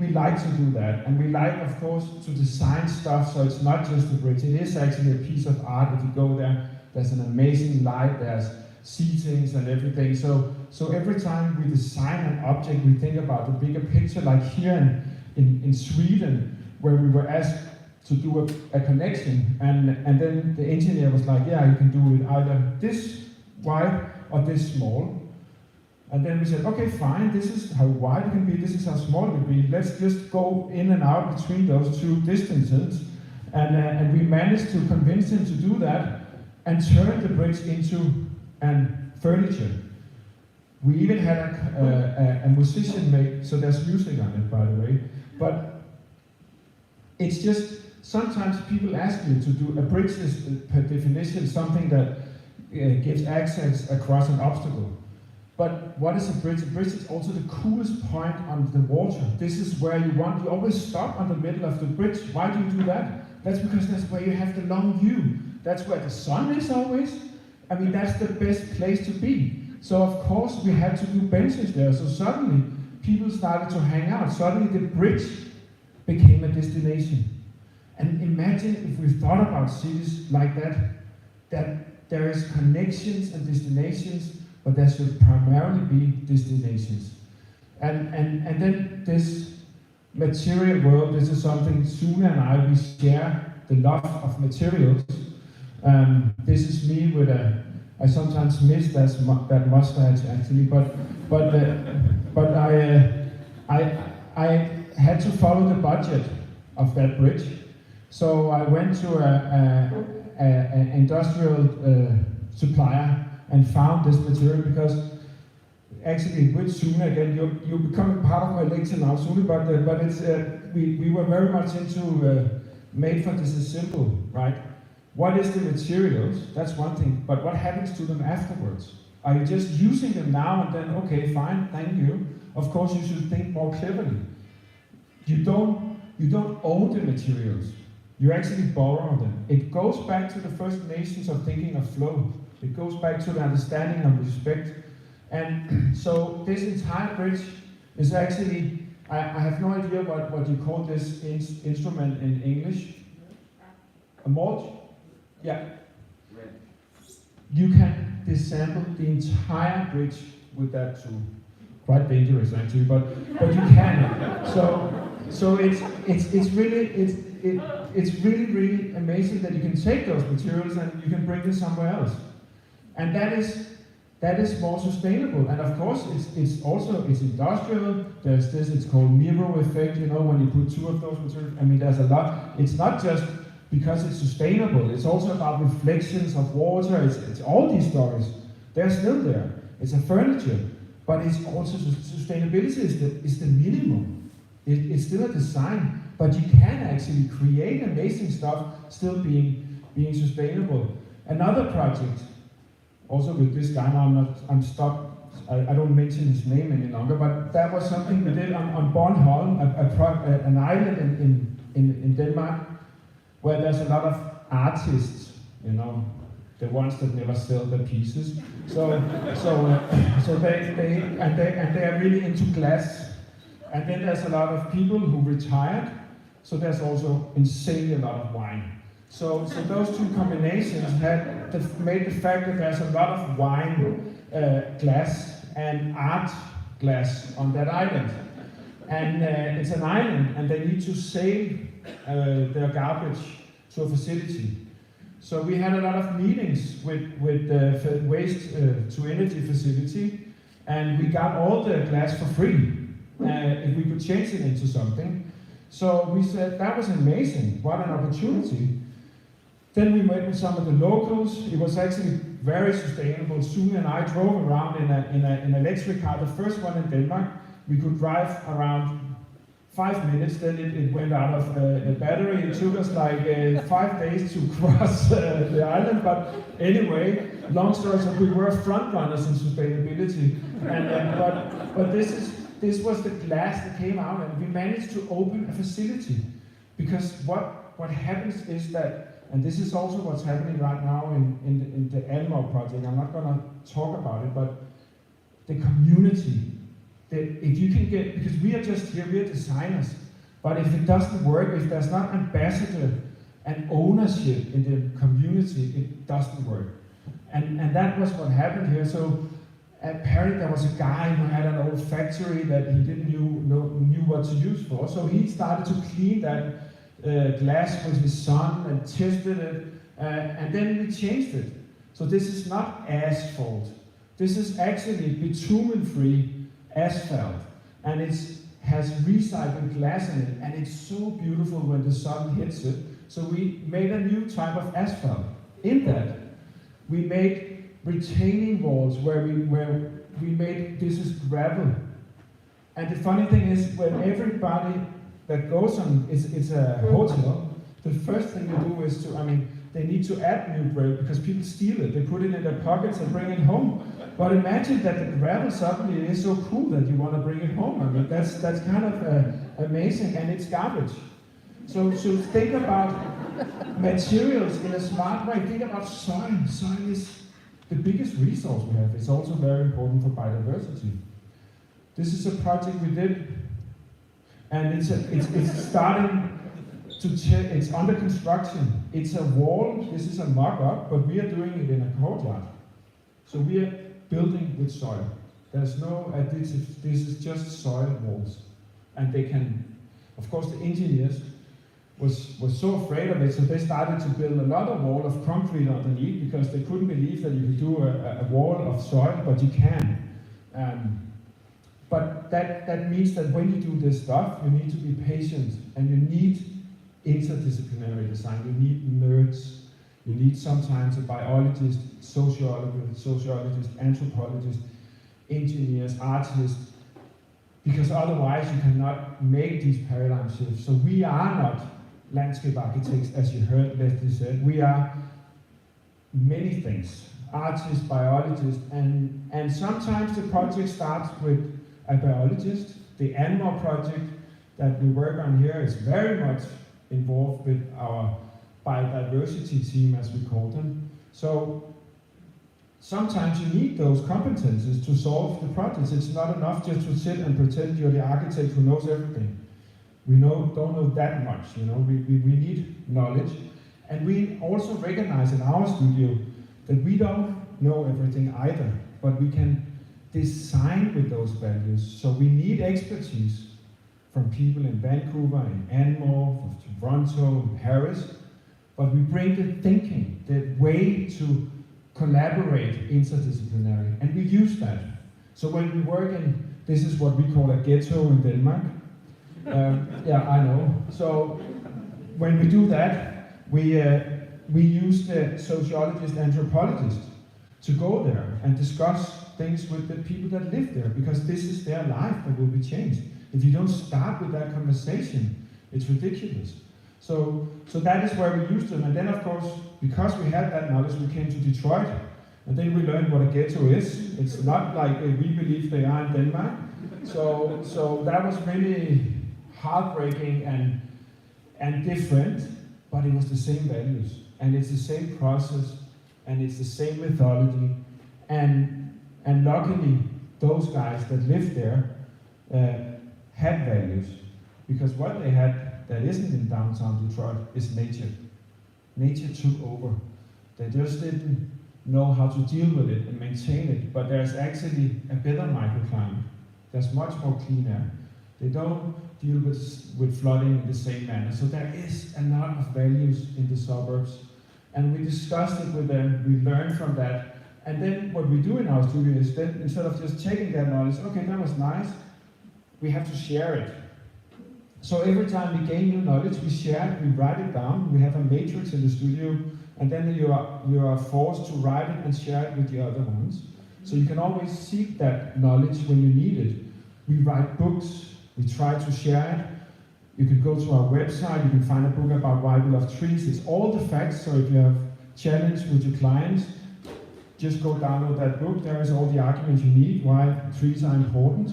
we like to do that. And we like, of course, to design stuff so it's not just a bridge, it is actually a piece of art. If you go there, there's an amazing light, there's seatings and everything. So every time we design an object, we think about the bigger picture, like here in Sweden, where we were asked to do a connection, and then the engineer was like, yeah, you can do it either this wide or this small. And then we said, okay, fine, this is how wide it can be, this is how small it can be. Let's just go in and out between those two distances. And we managed to convince him to do that and turn the bridge into furniture. We even had a musician make, so there's music on it, by the way. But it's just, sometimes people ask you to do, a bridge is per definition something that gives access across an obstacle. But what is a bridge? A bridge is also the coolest point on the water. This is where you always stop on the middle of the bridge. Why do you do that? That's because that's where you have the long view. That's where the sun is always. I mean, that's the best place to be. So of course we had to do benches there. So suddenly people started to hang out. Suddenly the bridge became a destination. And imagine if we thought about cities like that there is connections and destinations, but there should primarily be destinations. And then this material world, this is something Sune and I, we share the love of materials. This is me with I sometimes miss that mustache actually, but I had to follow the budget of that bridge. So I went to an industrial supplier and found this material, because actually with Sune again, you're becoming part of my lecture now, Sune, but it's we were very much into made for this is simple, right? What is the materials? That's one thing, but what happens to them afterwards? Are you just using them now and then, okay, fine, thank you. Of course you should think more cleverly. You don't own the materials, you actually borrow them. It goes back to the First Nations of thinking of flow. It goes back to the understanding of respect. And so this entire bridge is actually, I have no idea what you call this instrument in English. A mulch? Yeah. You can disassemble the entire bridge with that tool. Quite dangerous actually, but you can. So it's really amazing that you can take those materials and you can bring them somewhere else. And that is more sustainable. And of course, it's industrial. There's this, it's called Miro effect, you know, when you put two of those materials. I mean, there's a lot. It's not just because it's sustainable. It's also about reflections of water. It's all these stories. They're still there. It's a furniture, but it's also sustainability is the minimum. It's still a design, but you can actually create amazing stuff still being sustainable. Another project, also with this guy now, I'm stuck. I don't mention his name any longer, but that was something we did on Bornholm, an island in Denmark, where there's a lot of artists, you know, the ones that never sell their pieces. So they are really into glass. And then there's a lot of people who retired, so there's also insanely a lot of wine. So those two combinations made the fact that there's a lot of wine glass and art glass on that island. And it's an island, and they need to sail their garbage to a facility. So we had a lot of meetings with the waste to energy facility, and we got all the glass for free if we could change it into something. So we said that was amazing, what an opportunity. Then we met with some of the locals. It was actually very sustainable. Sune and I drove around in an electric car, the first one in Denmark. We could drive around 5 minutes, then it went out of the battery. It took us like 5 days to cross the island, but anyway, long story short, we were front runners in sustainability. But this was the glass that came out, and we managed to open a facility. Because what happens is that, and this is also what's happening right now in the Almor project, I'm not gonna talk about it, but the community, if you can get, because we are just here, we are designers, but if it doesn't work, if there's not ambassador and ownership in the community, it doesn't work. And that was what happened here. So apparently there was a guy who had an old factory that he didn't knew what to use for. So he started to clean that glass with his son and tested it, and then we changed it. So this is not asphalt. This is actually bitumen-free asphalt, and it has recycled glass in it, and it's so beautiful when the sun hits it. So we made a new type of asphalt. In that, we made retaining walls where we made, this is gravel. And the funny thing is, when everybody that goes on, it's a hotel, the first thing they do is they need to add new bread because people steal it. They put it in their pockets and bring it home. But imagine that the gravel suddenly is so cool that you want to bring it home. I mean, that's kind of amazing, and it's garbage. So think about materials in a smart way. Think about soil. Soil is the biggest resource we have. It's also very important for biodiversity. This is a project we did, and it's starting to check. It's under construction. It's a wall. This is a mock-up, but we are doing it in a courtyard. So we are building with soil. There's no additives. This is just soil walls, and they can. Of course, the engineers was so afraid of it, so they started to build another wall of concrete underneath because they couldn't believe that you could do a wall of soil, but you can. But that means that when you do this stuff, you need to be patient, and you need interdisciplinary design. You need nerds. You need sometimes a biologist, sociologist, anthropologist, engineers, artists, because otherwise you cannot make these paradigm shifts. So we are not landscape architects, as you heard Leslie said. We are many things, artists, biologists, and sometimes the project starts with a biologist. The Almor project that we work on here is very much involved with our biodiversity team, as we call them. So sometimes you need those competences to solve the projects. It's not enough just to sit and pretend you're the architect who knows everything. We don't know that much, you know. We need knowledge. And we also recognize in our studio that we don't know everything either, but we can design with those values. So we need expertise from people in Vancouver, in Almor, Toronto, in Paris, but we bring the thinking, the way to collaborate interdisciplinary, and we use that. So when we work in, this is what we call a ghetto in Denmark. Yeah, I know. So when we do that, we use the sociologist, anthropologist to go there and discuss things with the people that live there, because this is their life that will be changed. If you don't start with that conversation, it's ridiculous. So that is where we used them. And then, of course, because we had that knowledge, we came to Detroit, and then we learned what a ghetto is. It's not like we believe they are in Denmark. So that was really heartbreaking and different, but it was the same values, and it's the same process, and it's the same methodology. And luckily, those guys that lived there had values, because what they had that isn't in downtown Detroit is nature. Nature took over. They just didn't know how to deal with it and maintain it, but there's actually a better microclimate. There's much more clean air. They don't deal with flooding in the same manner. So there is a lot of values in the suburbs. And we discussed it with them, we learned from that. And then what we do in our studio is then, instead of just taking that knowledge, okay, that was nice, we have to share it. So every time we gain new knowledge, we share it, we write it down, we have a matrix in the studio, and then you are forced to write it and share it with the other ones. So you can always seek that knowledge when you need it. We write books, we try to share it. You can go to our website, you can find a book about why we love trees. It's all the facts, so if you have challenge with your clients, just go download that book. There is all the arguments you need, why trees are important.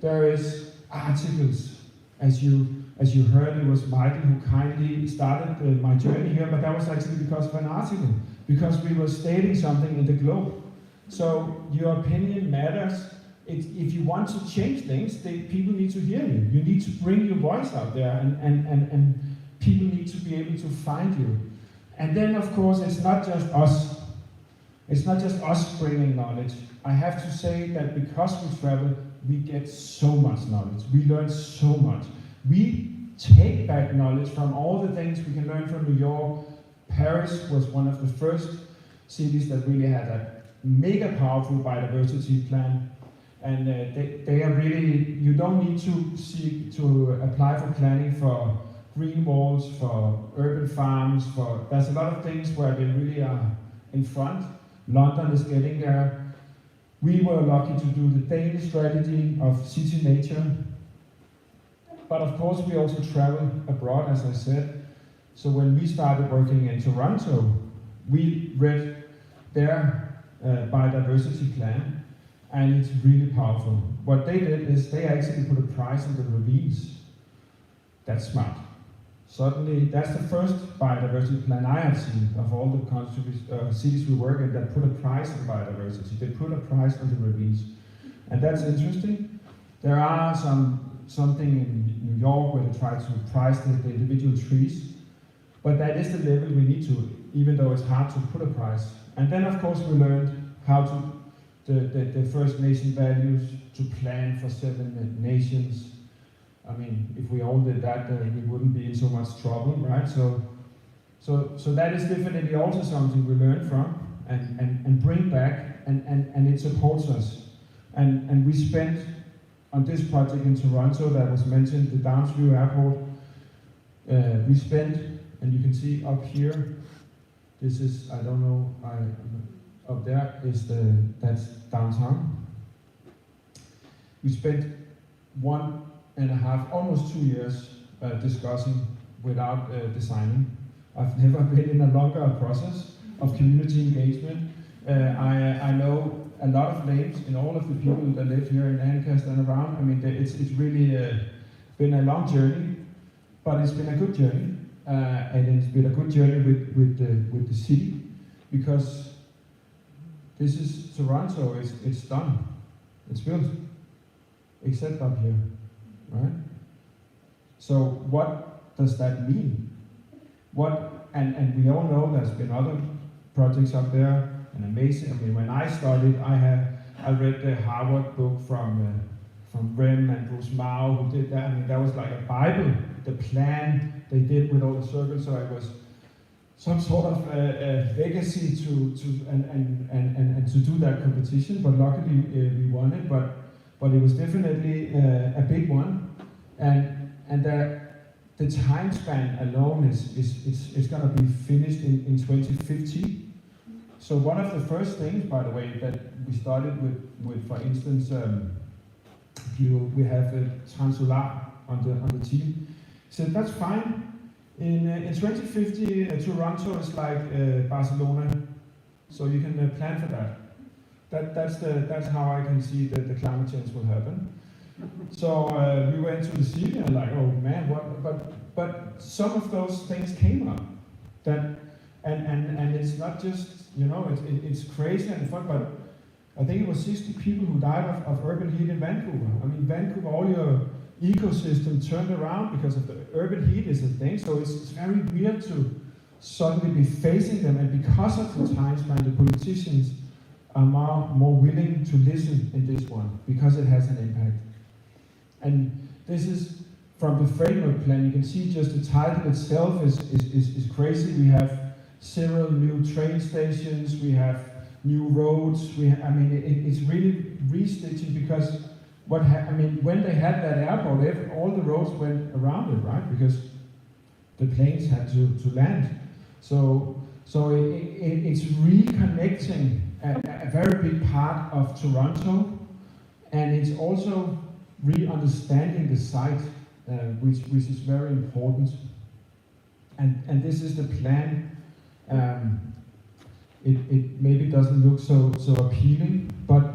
There is articles. As you heard, it was Michael who kindly started my journey here, but that was actually because of an article, because we were stating something in the Globe. So your opinion matters. If you want to change things, people need to hear you. You need to bring your voice out there, and people need to be able to find you. And then, of course, it's not just us. It's not just us bringing knowledge. I have to say that because we travel, we get so much knowledge. We learn so much. We take back knowledge from all the things we can learn from New York. Paris was one of the first cities that really had a mega powerful biodiversity plan. And they are really, you don't need to apply for planning for green walls, for urban farms, there's a lot of things where they really are in front. London is getting there. We were lucky to do the Danish strategy of city nature. But of course we also travel abroad, as I said. So when we started working in Toronto, we read their biodiversity plan, and it's really powerful. What they did is they actually put a price on the ravines. That's smart. Suddenly, that's the first biodiversity plan I have seen of all the countries, cities we work in that put a price on biodiversity. They put a price on the ravines. And that's interesting. There are something in New York where they try to price the individual trees, but that is the level we need to, even though it's hard to put a price. And then, of course, we learned how to the First Nation values, to plan for 7 nations. I mean, if we all did that, we wouldn't be in so much trouble, right? So that is definitely also something we learn from and bring back, and it supports us. And we spent on this project in Toronto that was mentioned, the Downsview Airport. We spent, and you can see up here, this is, I don't know, up there is that's downtown. We spent 1.5, almost 2 years discussing without designing. I've never been in a longer process of community engagement. I know a lot of names in all of the people that live here in Lancaster and around. I mean, it's really been a long journey, but it's been a good journey, and it's been a good journey with the city, because this is Toronto. It's done. It's built, except up here, right? So what does that mean? And we all know there's been other projects up there, and amazing. I mean, when I started, I read the Harvard book from Rem and Bruce Mao, who did that. I mean, that was like a Bible, the plan they did with all the circles. So it was some sort of legacy to do that competition. But luckily we won it. But it was definitely a big one, and the time span alone is going to be finished in 2050. So one of the first things, by the way, that we started with for instance, we have Transolar on the team. So that's fine. In 2050, Toronto is like Barcelona, so you can plan for that. That's how I can see that the climate change will happen. So we went to the city and like, oh man, what? But some of those things came up. And it's not just, you know, it's crazy and fun, but I think it was 60 people who died of urban heat in Vancouver. I mean, Vancouver, all your ecosystem turned around because of the urban heat is a thing, so it's very weird to suddenly be facing them, and because of the time span, the politicians are more willing to listen in this one, because it has an impact. And This is from the framework plan. You can see just the title itself is crazy. We have several new train stations, we have new roads, it's really restitching because when they had that airport, all the roads went around it, right? Because the planes had to land. So it's reconnecting a very big part of Toronto, and it's also re-understanding the site, which is very important. And this is the plan. It maybe doesn't look so appealing, but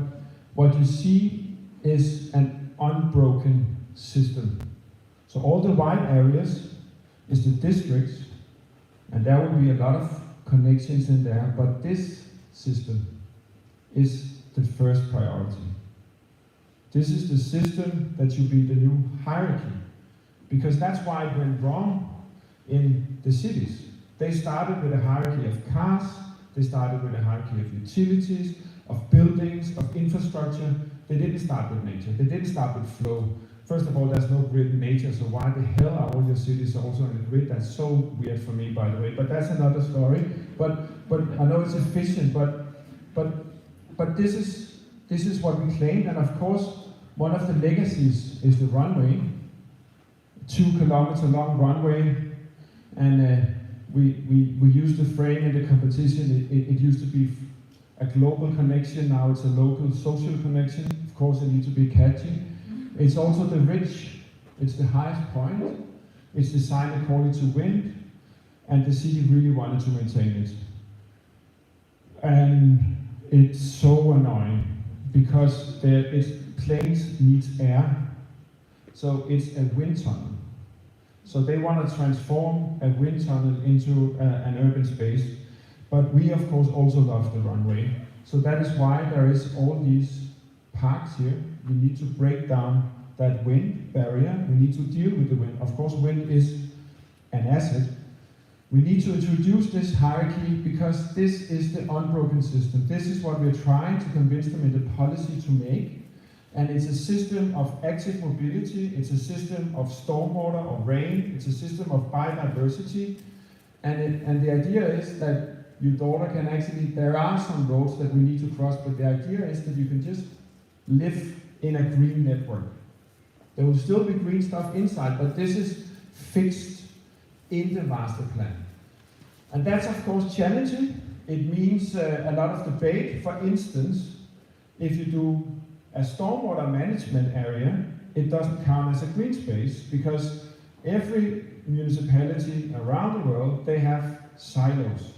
what you see is an unbroken system. So all the white areas is the districts, and there will be a lot of connections in there, but this system is the first priority. This is the system that should be the new hierarchy, because that's why it went wrong in the cities. They started with a hierarchy of cars, they started with a hierarchy of utilities, of buildings, of infrastructure. They didn't start with nature, they didn't start with flow. First of all, there's no grid in nature, so why the hell are all your cities also on the grid? That's so weird for me, by the way, but that's another story. But I know it's efficient, but this is what we claimed, and of course, one of the legacies is the runway, 2 kilometer long runway, and we used the frame in the competition. It used to be a global connection, now it's a local social connection. Of course, it needs to be catchy. It's also the ridge, it's the highest point, it's designed according to wind, and the city really wanted to maintain it. And it's so annoying, because planes needs air, so it's a wind tunnel. So they want to transform a wind tunnel into an urban space, but we of course also love the runway. So that is why there is all these parks here. We need to break down that wind barrier. We need to deal with the wind. Of course, wind is an asset. We need to introduce this hierarchy because this is the unbroken system. This is what we're trying to convince them in the policy to make. And it's a system of active mobility, it's a system of stormwater or rain, it's a system of biodiversity. And the idea is that your daughter can actually, there are some roads that we need to cross, but the idea is that you can just live in a green network. There will still be green stuff inside, but this is fixed in the master plan. And that's of course challenging. It means a lot of debate. For instance, if you do a stormwater management area, it doesn't count as a green space because every municipality around the world, they have silos.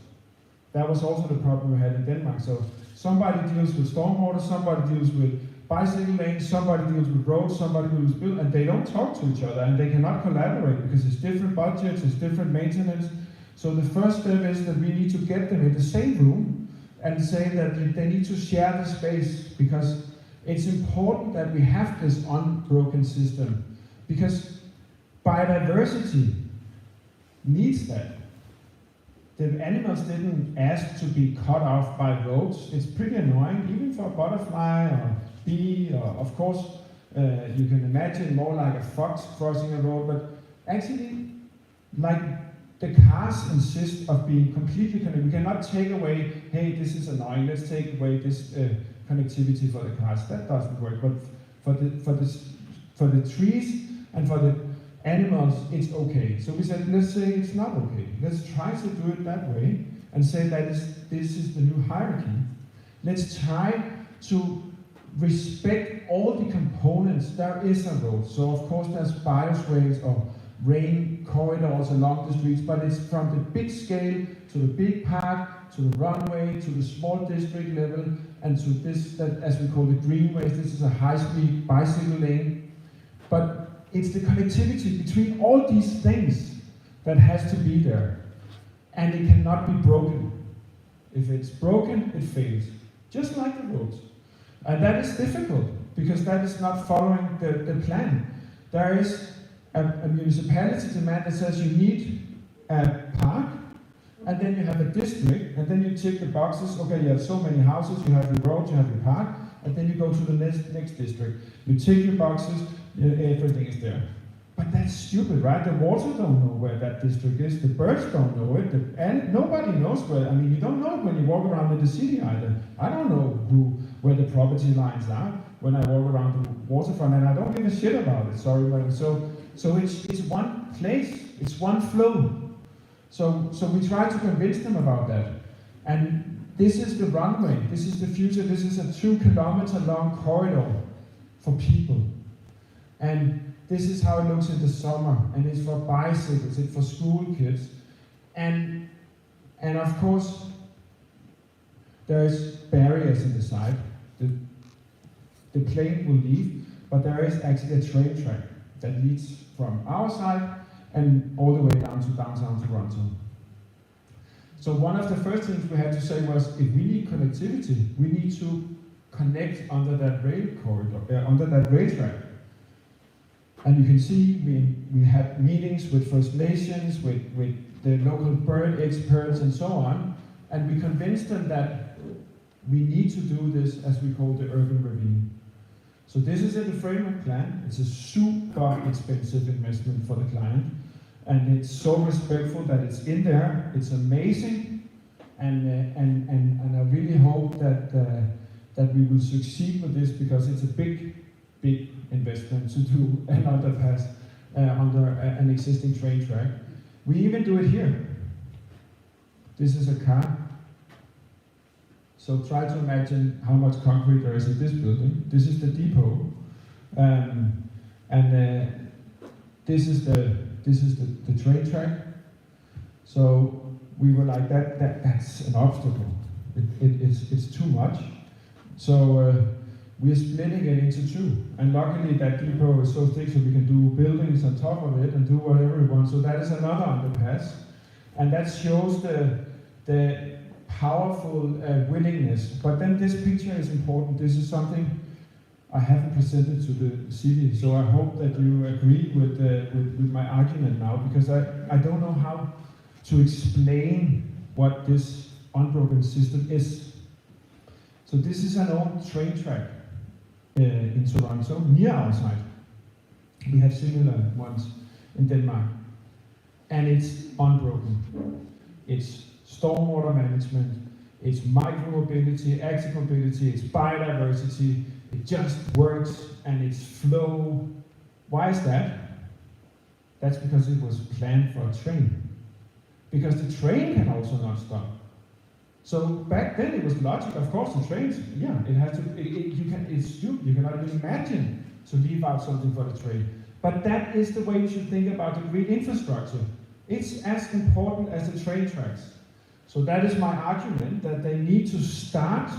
That was also the problem we had in Denmark. So somebody deals with stormwater, somebody deals with bicycle lanes, somebody deals with roads, somebody deals with build, and they don't talk to each other and they cannot collaborate because it's different budgets, it's different maintenance. So the first step is that we need to get them in the same room and say that they need to share the space, because it's important that we have this unbroken system, because biodiversity needs that. The animals didn't ask to be cut off by roads. It's pretty annoying, even for a butterfly or bee, or of course, you can imagine more like a fox crossing a road, but actually, like the cars insist of being completely connected. We cannot take away, hey, this is annoying, let's take away this connectivity for the cars. That doesn't work, but for the trees and for the animals, it's okay. So we said, let's say it's not okay. Let's try to do it that way and say that this is the new hierarchy. Let's try to respect all the components. There is a road. So of course there's biosways or rain corridors along the streets, but it's from the big scale to the big park, to the runway, to the small district level, and to this, that as we call the greenways. This is a high-speed bicycle lane. But it's the connectivity between all these things that has to be there. And it cannot be broken. If it's broken, it fails. Just like the roads. And that is difficult, because that is not following the plan. There is a municipality demand that says you need a park, and then you have a district, and then you tick the boxes. Okay, you have so many houses, you have your road, you have your park, and then you go to the next district. You tick your boxes, everything is there. But that's stupid, right? The water don't know where that district is. The birds don't know it. And nobody knows where. I mean, you don't know it when you walk around in the city either. I don't know where the property lines are when I walk around the waterfront, and I don't give a shit about it. Sorry, but so it's one place. It's one flow. So we try to convince them about that. And this is the runway. This is the future. This is a 2-kilometer long corridor for people. And this is how it looks in the summer, and it's for bicycles, it's for school kids. And of course, there's barriers in the side. The plane will leave, but there is actually a train track that leads from our side and all the way down to downtown Toronto. So one of the first things we had to say was, if we need connectivity, we need to connect under that rail corridor, under that rail track. And you can see we had meetings with First Nations, with the local bird experts and so on, and we convinced them that we need to do this as we call the urban ravine. So this is in the framework plan. It's a super expensive investment for the client, and it's so respectful that it's in there. It's amazing, and I really hope that we will succeed with this, because it's a big investment to do an underpass under an existing train track. We even do it here. This is a car. So try to imagine how much concrete there is in this building. This is the depot, and this is the train track. So we were like, that's an obstacle. It's too much. So we are splitting it into two, and luckily that depot is so thick so we can do buildings on top of it and do whatever we want. So that is another underpass, and that shows the powerful willingness. But then this picture is important. This is something I haven't presented to the city, so I hope that you agree with my argument now, because I don't know how to explain what this unbroken system is. So this is an old train track in Toronto, near our site. We have similar ones in Denmark. And it's unbroken. It's stormwater management, it's micromobility, active mobility, it's biodiversity. It just works, and it's flow. Why is that? That's because it was planned for a train. Because the train can also not stop. So back then it was logic. Of course, the trains, yeah, it has to. It's stupid. You cannot even imagine to leave out something for the train. But that is the way you should think about the green infrastructure. It's as important as the train tracks. So that is my argument, that they need to start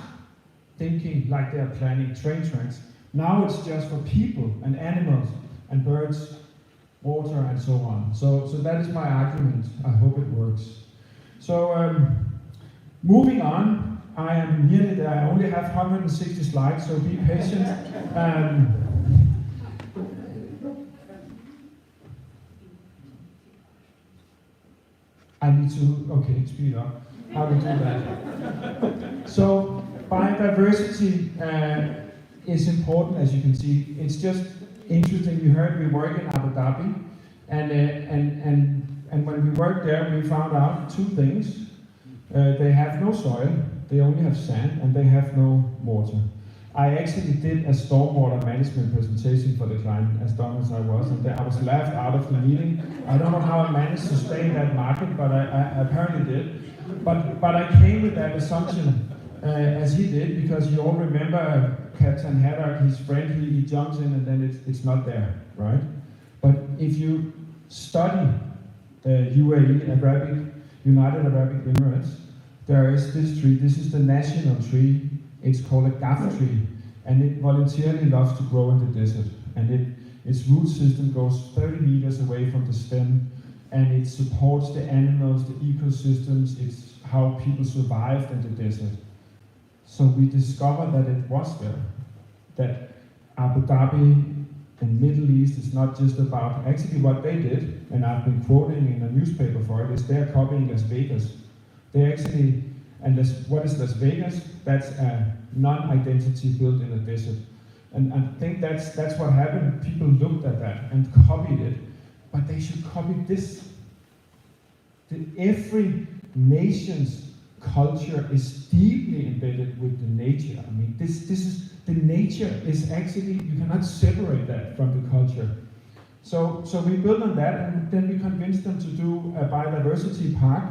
thinking like they are planning train tracks. Now it's just for people and animals and birds, water, and so on. So that is my argument. I hope it works. So moving on, I am nearly there. I only have 160 slides, so be patient. I need to, speed up. How to do that? So biodiversity is important, as you can see. It's just interesting. You heard we work in Abu Dhabi, and when we worked there, we found out two things. They have no soil, they only have sand, and they have no water. I actually did a stormwater management presentation for the client, as dumb as I was, and I was laughed out of the meeting. I don't know how I managed to stay in that market, but I apparently did. But I came with that assumption, as he did, because you all remember Captain Haddock, his friend, he jumps in and then it's not there, right? But if you study the UAE, United Arab Emirates, there is this tree. This is the national tree. It's called a gaff tree, and it voluntarily loves to grow in the desert. And its root system goes 30 meters away from the stem, and it supports the animals, the ecosystems. It's how people survived in the desert. So we discovered that it was there, that Abu Dhabi and Middle East is not just about actually what they did, and I've been quoting in a newspaper for it, is they're copying Las Vegas. They actually, what is Las Vegas? That's a non-identity built in a desert. And I think that's what happened. People looked at that and copied it, but they should copy this. Every nation's culture is deeply embedded with the nature. I mean, this is the nature is actually, you cannot separate that from the culture. So we built on that, and then we convinced them to do a biodiversity park,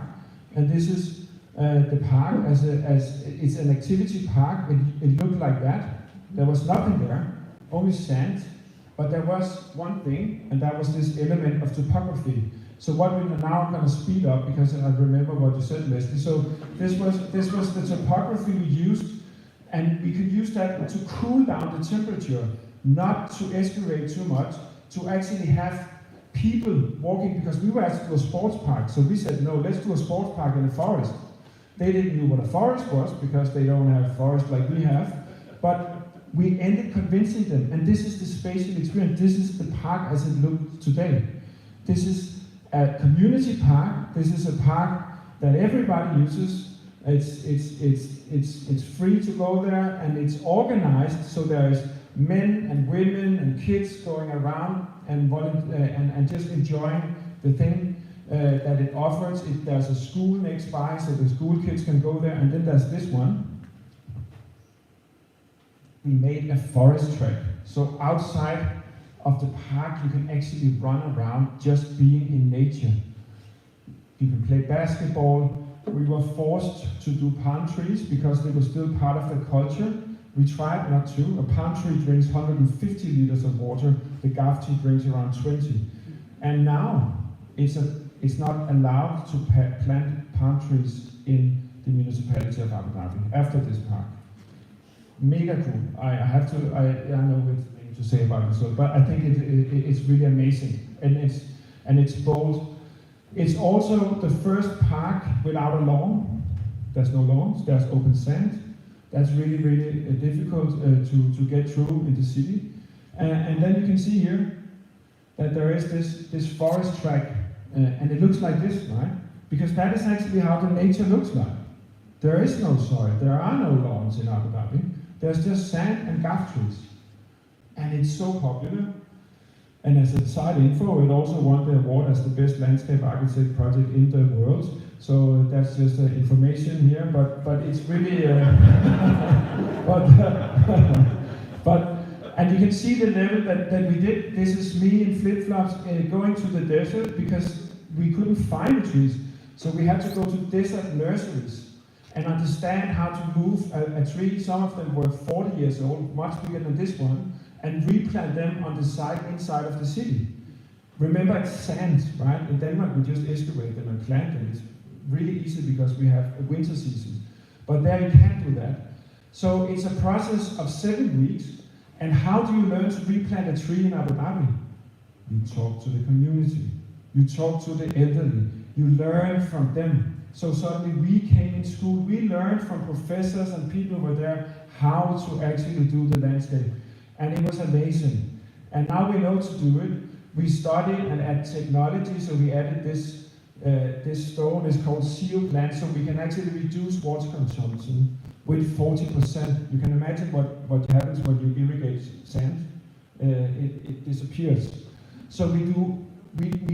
and this is the park as it's an activity park. It looked like that. There was nothing there, only sand, but there was one thing, and that was this element of topography. So what we are now going to speed up, because I remember what you said, Leslie. So this was the topography we used, and we could use that to cool down the temperature, not to escalate too much, to actually have people walking, because we were asked to do a sports park. So we said, no, let's do a sports park in the forest. They didn't know what a forest was, because they don't have forest like we have. But we ended convincing them, and this is the spatial experience. This is the park as it looks today. This is a community park. This is a park that everybody uses. It's free to go there, and it's organized so there is men and women and kids going around and just enjoying the thing that it offers. There's a school next by, so the school kids can go there, and then there's this one. We made a forest track. So outside of the park, you can actually run around just being in nature. You can play basketball. We were forced to do palm trees because they were still part of the culture. We tried not to. A palm tree drinks 150 liters of water. The gaff tree drinks around 20. And now it's not allowed to plant palm trees in the municipality of Abu Dhabi after this park. Mega cool. I know what to say about it, but I think it's really amazing, and it's bold. It's also the first park without a lawn. There's no lawns. There's open sand. That's really difficult to get through in the city. And then you can see here that there is this forest track, and it looks like this, right? Because that is actually how the nature looks like. There is no soil. There are no lawns in Abu Dhabi. There's just sand and gaff trees. And it's so popular. And as a side info, it also won the award as the best landscape architect project in the world. So that's just information here, but it's really, and you can see the level that we did. This is me in flip-flops going to the desert because we couldn't find the trees. So we had to go to desert nurseries and understand how to move a tree. Some of them were 40 years old, much bigger than this one, and replant them on the side inside of the city. Remember, it's sand, right? In Denmark, we just excavate them and plant them. It's really easy because we have a winter season. But there you can't do that. So it's a process of 7 weeks. And how do you learn to replant a tree in Abu Dhabi? You talk to the community. You talk to the elderly. You learn from them. So suddenly we came in school, we learned from professors and people who were there how to actually do the landscape. And it was amazing. And now we know to do it. We studied and add technology, so we added this stone is called seal plant, so we can actually reduce water consumption with 40%. You can imagine what happens when you irrigate sand. It disappears. So we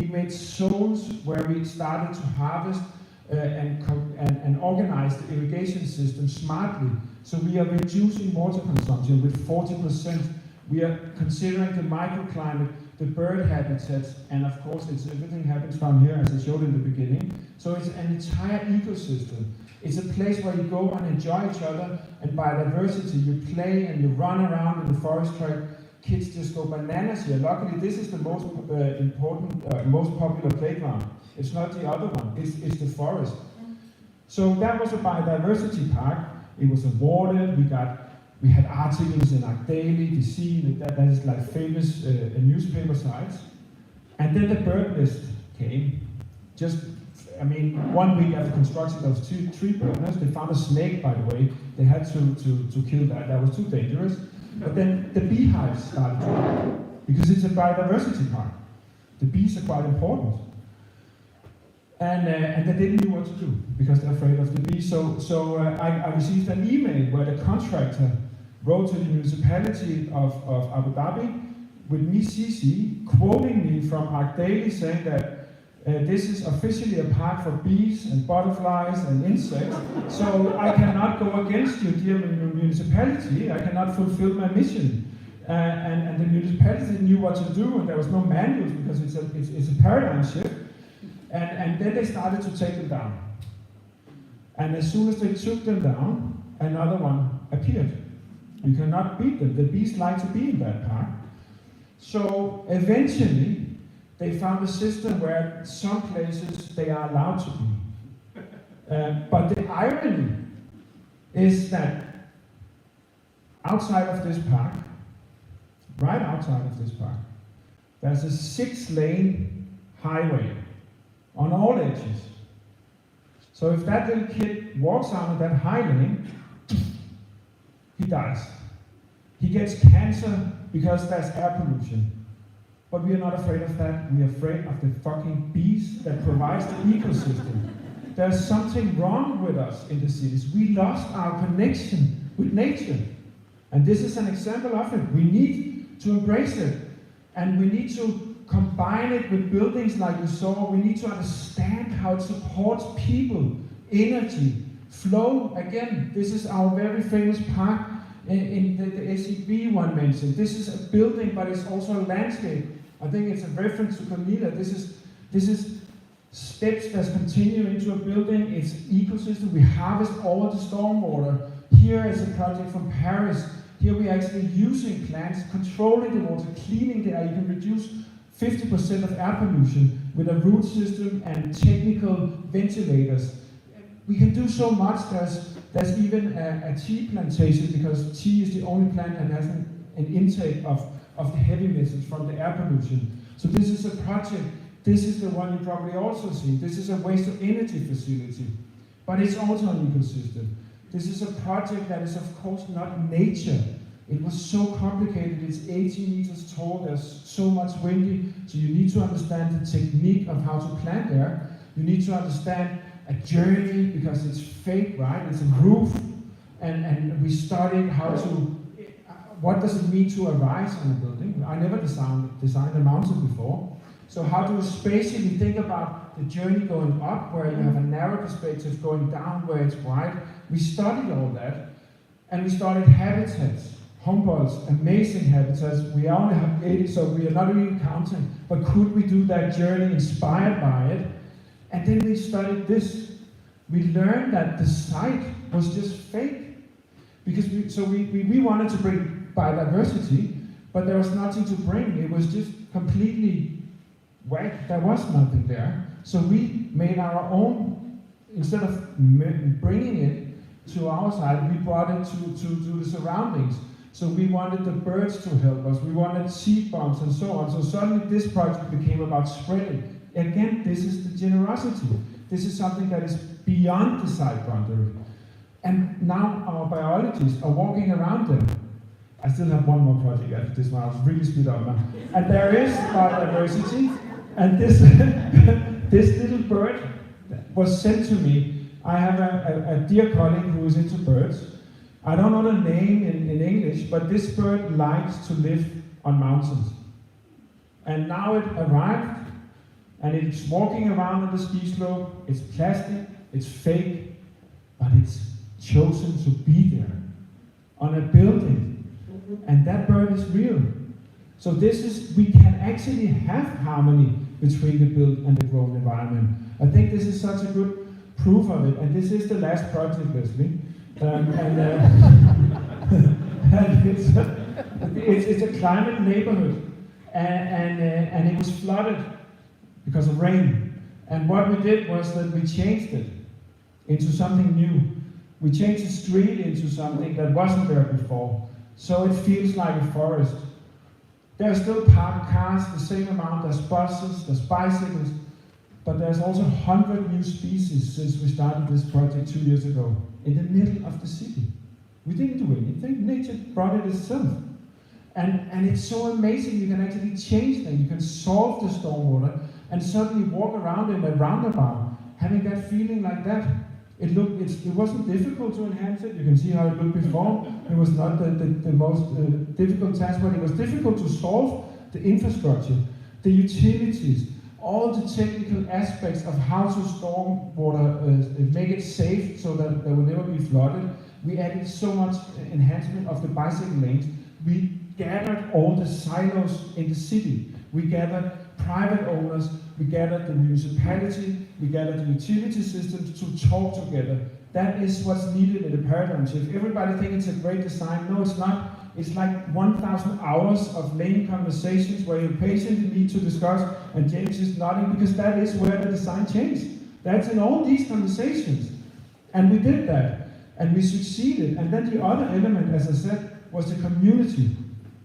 made zones where we started to harvest and organize the irrigation system smartly. So we are reducing water consumption with 40%. We are considering the microclimate, the bird habitats, and of course everything happens from here, as I showed in the beginning. So it's an entire ecosystem. It's a place where you go and enjoy each other, and biodiversity, you play and you run around in the forest track. Kids just go bananas here. Luckily, this is the most most popular playground. It's not the other one, it's the forest. So that was a biodiversity park. It was awarded. We had articles in our daily, the scene, that is like famous newspaper sites. And then the bird list came. I mean, 1 week after construction, there was three bird nests. They found a snake, by the way. They had to kill that. That was too dangerous. But then the beehives started to come, because it's a biodiversity park. The bees are quite important. And they didn't know what to do because they're afraid of the bees. So I received an email where the contractor wrote to the municipality of Abu Dhabi with me CC, quoting me from Arc Daily, saying that this is officially a park for bees and butterflies and insects, so I cannot go against you, dear municipality. I cannot fulfill my mission. And the municipality knew what to do, and there was no manuals because it's a paradigm shift. And then they started to take them down. And as soon as they took them down, another one appeared. You cannot beat them. The bees like to be in that park. So eventually, they found a system where some places they are allowed to be. But the irony is that outside of this park, right outside of this park, there's a 6-lane highway on all edges. So if that little kid walks on that high lane, he dies. He gets cancer because there's air pollution. But we are not afraid of that. We are afraid of the fucking bees that provides the ecosystem. There's something wrong with us in the cities. We lost our connection with nature. And this is an example of it. We need to embrace it. And we need to combine it with buildings like you saw. We need to understand how it supports people, energy, flow. Again, this is our very famous park in the SEB one mentioned. This is a building, but it's also a landscape. I think it's a reference to Camilla. This is steps that continue into a building. It's ecosystem. We harvest all the stormwater. Here is a project from Paris. Here we are actually using plants, controlling the water, cleaning the air. You can reduce 50% of air pollution with a root system and technical ventilators. We can do so much. There's even a tea plantation, because tea is the only plant that has an intake of the heavy metals from the air pollution. So this is a project. This is the one you probably also see. This is a waste of energy facility, but it's also an ecosystem. This is a project that is, of course, not nature. It was so complicated. It's 80 meters tall. There's so much windy. So you need to understand the technique of how to plant there. You need to understand a journey, because it's fake, right? It's a roof. And we studied how to, what does it mean to arise on a building? I never designed a mountain before. So how do you spatially think about the journey going up, where you have a narrow perspective, going down where it's wide? We studied all that, and we started habitats. Humboldt's amazing habitats. We only have 80, so we are not even counting. But could we do that journey inspired by it? And then we studied this. We learned that the site was just fake, because we wanted to bring biodiversity, but there was nothing to bring. It was just completely whack. There was nothing there. So we made our own. Instead of bringing it to our side, we brought it to the surroundings. So we wanted the birds to help us. We wanted seed bombs and so on. So suddenly this project became about spreading. Again, this is the generosity. This is something that is beyond the site boundary. And now our biologists are walking around them. I still have one more project after this one. I'll really speed up now. And there is biodiversity. And this, this little bird was sent to me. I have a dear colleague who is into birds. I don't know the name in English, but this bird likes to live on mountains. And now it arrived, and it's walking around on the ski slope. It's plastic, it's fake, but it's chosen to be there on a building. And that bird is real. So we can actually have harmony between the built and the grown environment. I think this is such a good proof of it. And this is the last project, Leslie. And it's a climate neighborhood. And it was flooded because of rain. And what we did was that we changed it into something new. We changed the street into something that wasn't there before. So it feels like a forest. There are still parked cars, the same amount. There's buses, there's bicycles, but there's also 100 new species since we started this project 2 years ago, in the middle of the city. We didn't do anything. Nature brought it itself. And it's so amazing. You can actually change things. You can solve the stormwater and suddenly walk around in a roundabout, having that feeling like that. It wasn't difficult to enhance it. You can see how it looked before. It was not the most difficult task, but it was difficult to solve the infrastructure, the utilities, all the technical aspects of how to store water, make it safe so that there will never be flooded. We added so much enhancement of the bicycle lanes. We gathered all the silos in the city. We gathered private owners, we gathered the municipality, we gathered the utility systems to talk together. That is what's needed in the paradigm shift. Everybody thinks it's a great design. No, it's not. It's like 1,000 hours of lane conversations where you patiently need to discuss, and James is nodding because that is where the design changed. That's in all these conversations. And we did that, and we succeeded. And then the other element, as I said, was the community.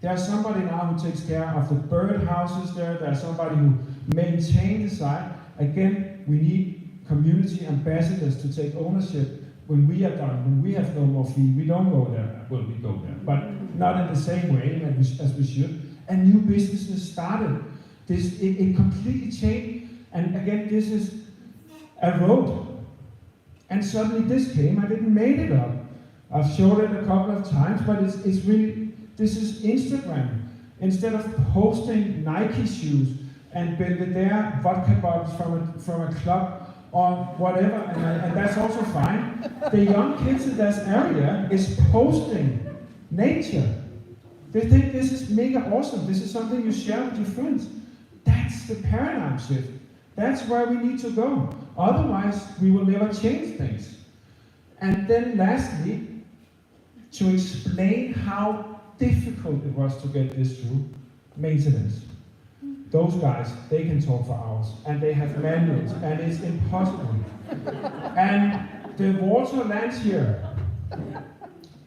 There's somebody now who takes care of the bird houses there. There's somebody who maintains the site. Again, we need community ambassadors to take ownership when we are done, when we have no more fee. We don't go there. Well, we go there, but not in the same way as we should. And new businesses started. It completely changed. And again, this is a road. And suddenly this came. I didn't make it up. I've showed it a couple of times, but it's really. This is Instagram. Instead of posting Nike shoes and their vodka bottles from a club or whatever, and that's also fine, the young kids in this area is posting nature. They think this is mega awesome. This is something you share with your friends. That's the paradigm shift. That's where we need to go. Otherwise, we will never change things. And then lastly, to explain how difficult it was to get this through, maintenance. Those guys, they can talk for hours, and they have manuals, and it's impossible. And the water lands here,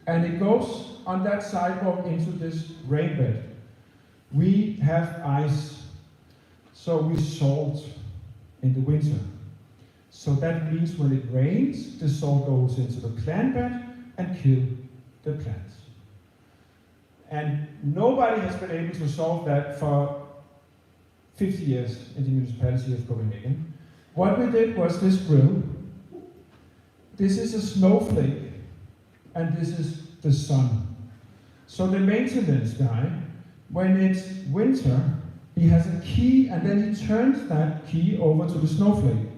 and it goes on that sidewalk into this rain bed. We have ice, so we salt in the winter. So that means when it rains, the salt goes into the plant bed and kills the plants. And nobody has been able to solve that for 50 years in the municipality of Copenhagen. What we did was this grill. This is a snowflake, and this is the sun. So the maintenance guy, when it's winter, he has a key, and then he turns that key over to the snowflake.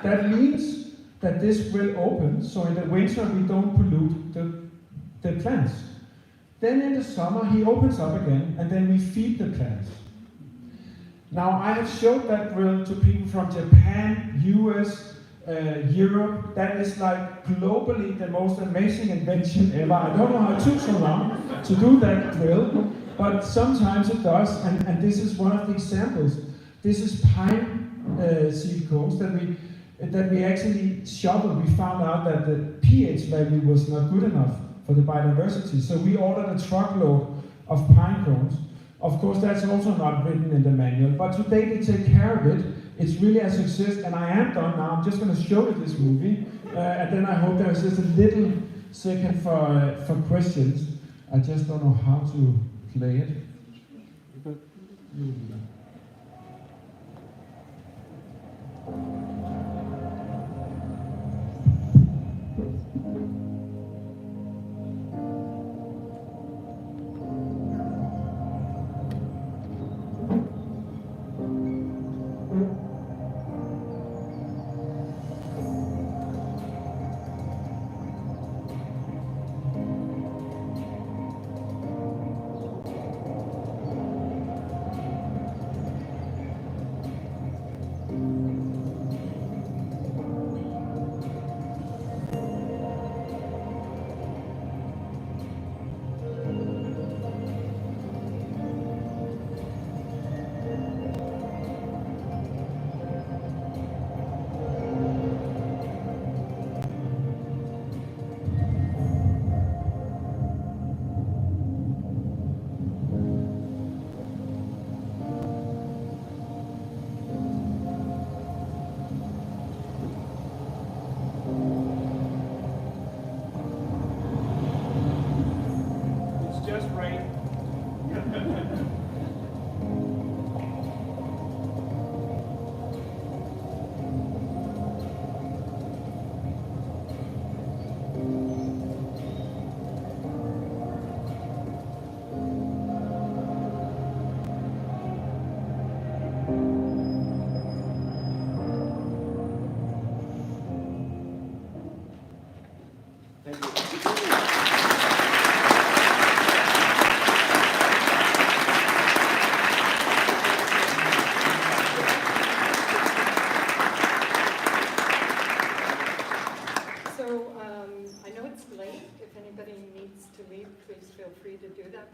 That means that this grill opens, so in the winter we don't pollute the plants. Then in the summer, he opens up again, and then we feed the plants. Now, I have showed that grill to people from Japan, US, Europe. That is like globally the most amazing invention ever. I don't know how it took so long to do that grill, but sometimes it does, and this is one of the examples. This is pine seed cones that we actually shoveled. We found out that the pH value was not good enough for the biodiversity. So we ordered a truckload of pine cones. Of course, that's also not written in the manual, but today they take care of it. It's really a success, and I am done now. I'm just going to show you this movie, and then I hope there's just a little second for questions. I just don't know how to play it.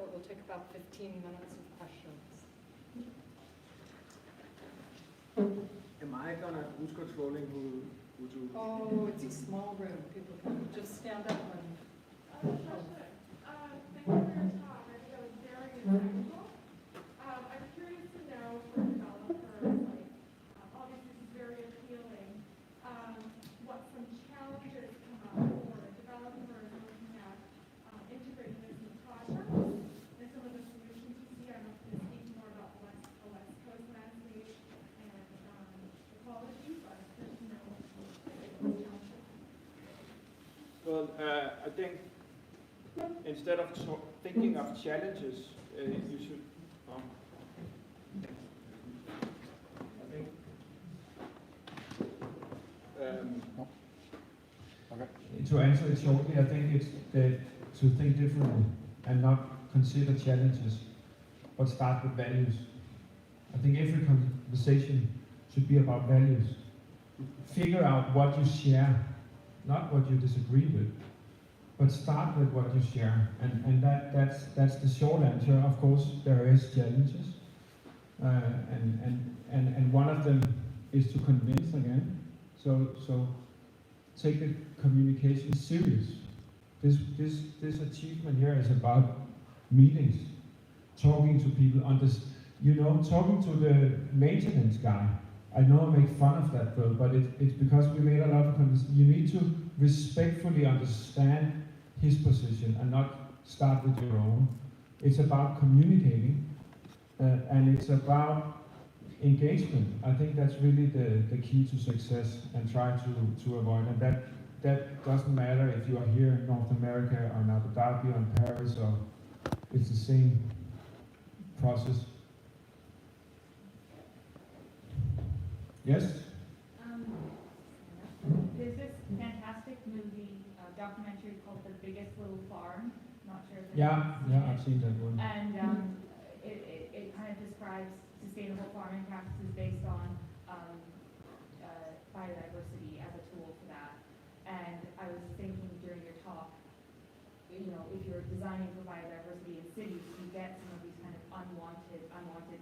but we'll take about 15 minutes of questions. Am I gonna, who's controlling who do? Oh, it's a small room. People can just stand up and. Thank you for your talk. I think that was very insightful. I'm curious to know for developers, like, obviously this is very appealing, what some challenges come up for developers looking at integrating this in projects and some of the solutions you see. I don't know if you can speak more about the West Coast landscape and ecology, but it's good to know those challenges. Well, I think instead of thinking of challenges, you should. I think. To answer it shortly, I think it's to think differently and not consider challenges, but start with values. I think every conversation should be about values. Figure out what you share, not what you disagree with, but start with what you share. And that's the short answer. Of course, there is challenges, and one of them is to convince again. So take the communication serious. This achievement here is about meetings, talking to people, talking to the maintenance guy. I know I make fun of that, Bill, but it's because we made a lot of conversations. You need to respectfully understand his position and not start with your own. It's about communicating, and it's about engagement. I think that's really the key to success, and try to avoid. And that doesn't matter if you are here in North America or in Abu Dhabi or in Paris, or it's the same process. Yes? There's this fantastic movie, documentary called The Biggest Little Farm. Not sure if Yeah, I've seen that one. And it kind of describes sustainable farming practices based on biodiversity as a tool for that. And I was thinking during your talk, if you're designing for biodiversity in cities, you get some of these kind of unwanted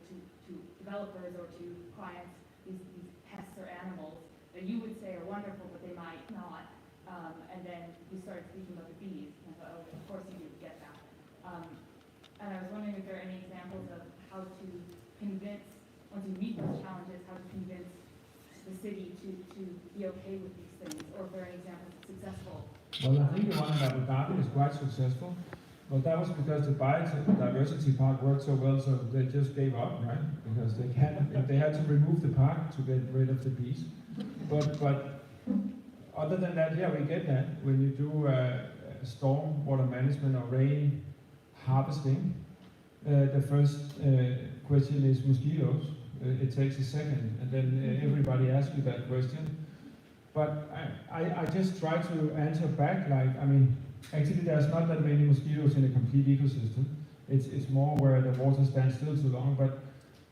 to developers or to clients, these pests or animals that you would say are wonderful, but they might not. And then you started speaking about the bees, and I thought, oh, of course you do get that. And I was wondering if there are any examples of how to convince, once you meet those challenges, how to convince the city to be okay with these things, or if there are any examples of successful. Well, I think the one in Abu Dhabi is quite successful. But that was because the biodiversity park worked so well, so they just gave up, right? Because they had to remove the park to get rid of the bees. But other than that, yeah, we get that. When you do storm water management or rain harvesting, the first question is mosquitoes. It takes a second, and then everybody asks you that question. But I just try to answer back, actually there's not that many mosquitoes in a complete ecosystem. It's more where the water stands still too long.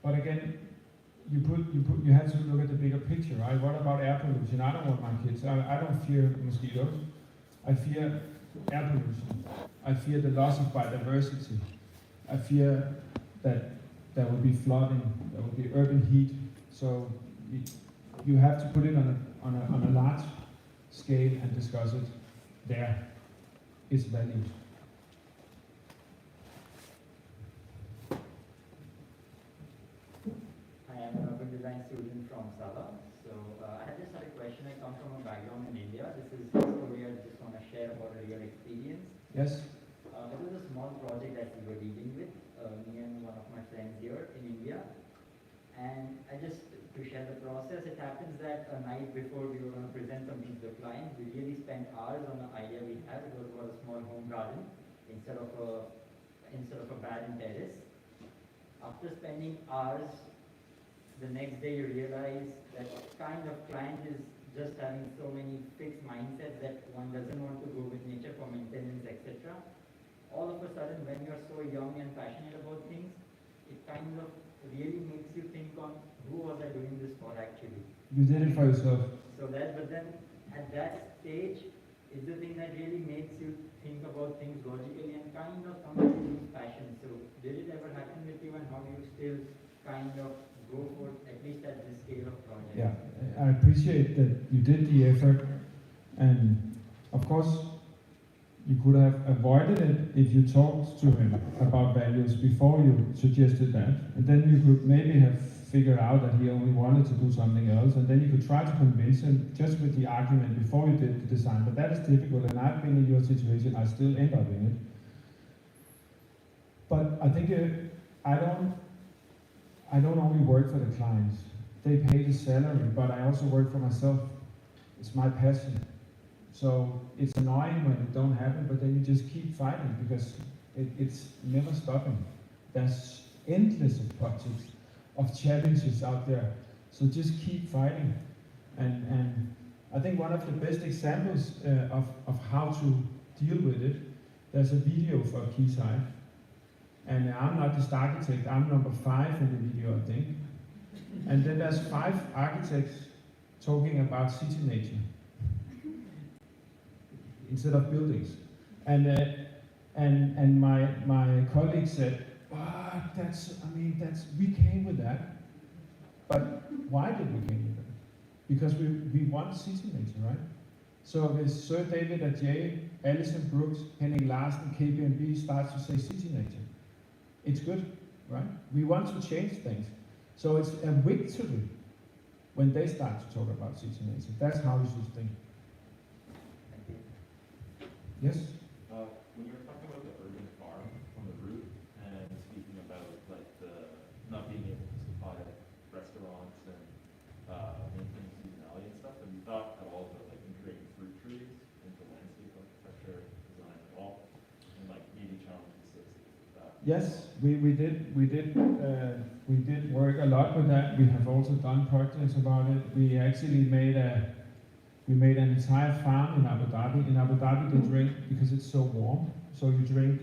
But again, you have to look at the bigger picture, right? What about air pollution? I don't want my kids. I don't fear mosquitoes. I fear air pollution. I fear the loss of biodiversity. I fear that there will be flooding. There will be urban heat. So you have to put it on a large scale and discuss it there. It's values. I am an urban design student from Sala. So I just had a question. I come from a background in India. This is a story I just want to share about a real experience. Yes? It was a small project that we were dealing with, me and one of my friends here in India. And to share the process, it happens that a night before we were going to present something to the client, we really spent hours on the idea we had. It was about a small home garden instead of a barren terrace. After spending hours, the next day you realize that kind of client is just having so many fixed mindsets that one doesn't want to go with nature for maintenance, etc. All of a sudden, when you're so young and passionate about things, it kind of really makes you think on who was I doing this for actually. You did it for yourself. But then at that stage, it's the thing that really makes you think about things logically and kind of comes to use passion. So did it ever happen with you, and how do you still kind of go for at least at this scale of project? Yeah, I appreciate that you did the effort, and of course, you could have avoided it if you talked to him about values before you suggested that, and then you could maybe have figured out that he only wanted to do something else, and then you could try to convince him just with the argument before you did the design. But that is difficult, and I've been in your situation. I still end up in it. But I think I don't only work for the clients. They pay the salary, but I also work for myself. It's my passion. So it's annoying when it don't happen, but then you just keep fighting because it's never stopping. There's endless of projects, of challenges out there. So just keep fighting. And I think one of the best examples of how to deal with it, there's a video for Quayside. And I'm not the architect, I'm number 5 in the video, I think. And then there's 5 architects talking about city nature instead of buildings. And my colleague said, we came with that. But why did we came with that? Because we want city nature, right? So if Sir David Adjaye, Alison Brooks, Henning Larsen, KPMG starts to say city nature, it's good, right? We want to change things. So it's a victory when they start to talk about city nature. That's how we should think. Thank you. Yes? When you were talking about the urban farm on the route and speaking about like the not being able to supply restaurants and maintaining seasonality and stuff, have you thought at all about like integrating fruit trees into landscape architecture design at all, and like maybe challenges associated with that? Yes, we did work a lot with that. We have also done projects about it. We actually made an entire farm in Abu Dhabi. In Abu Dhabi, they drink because it's so warm. So you drink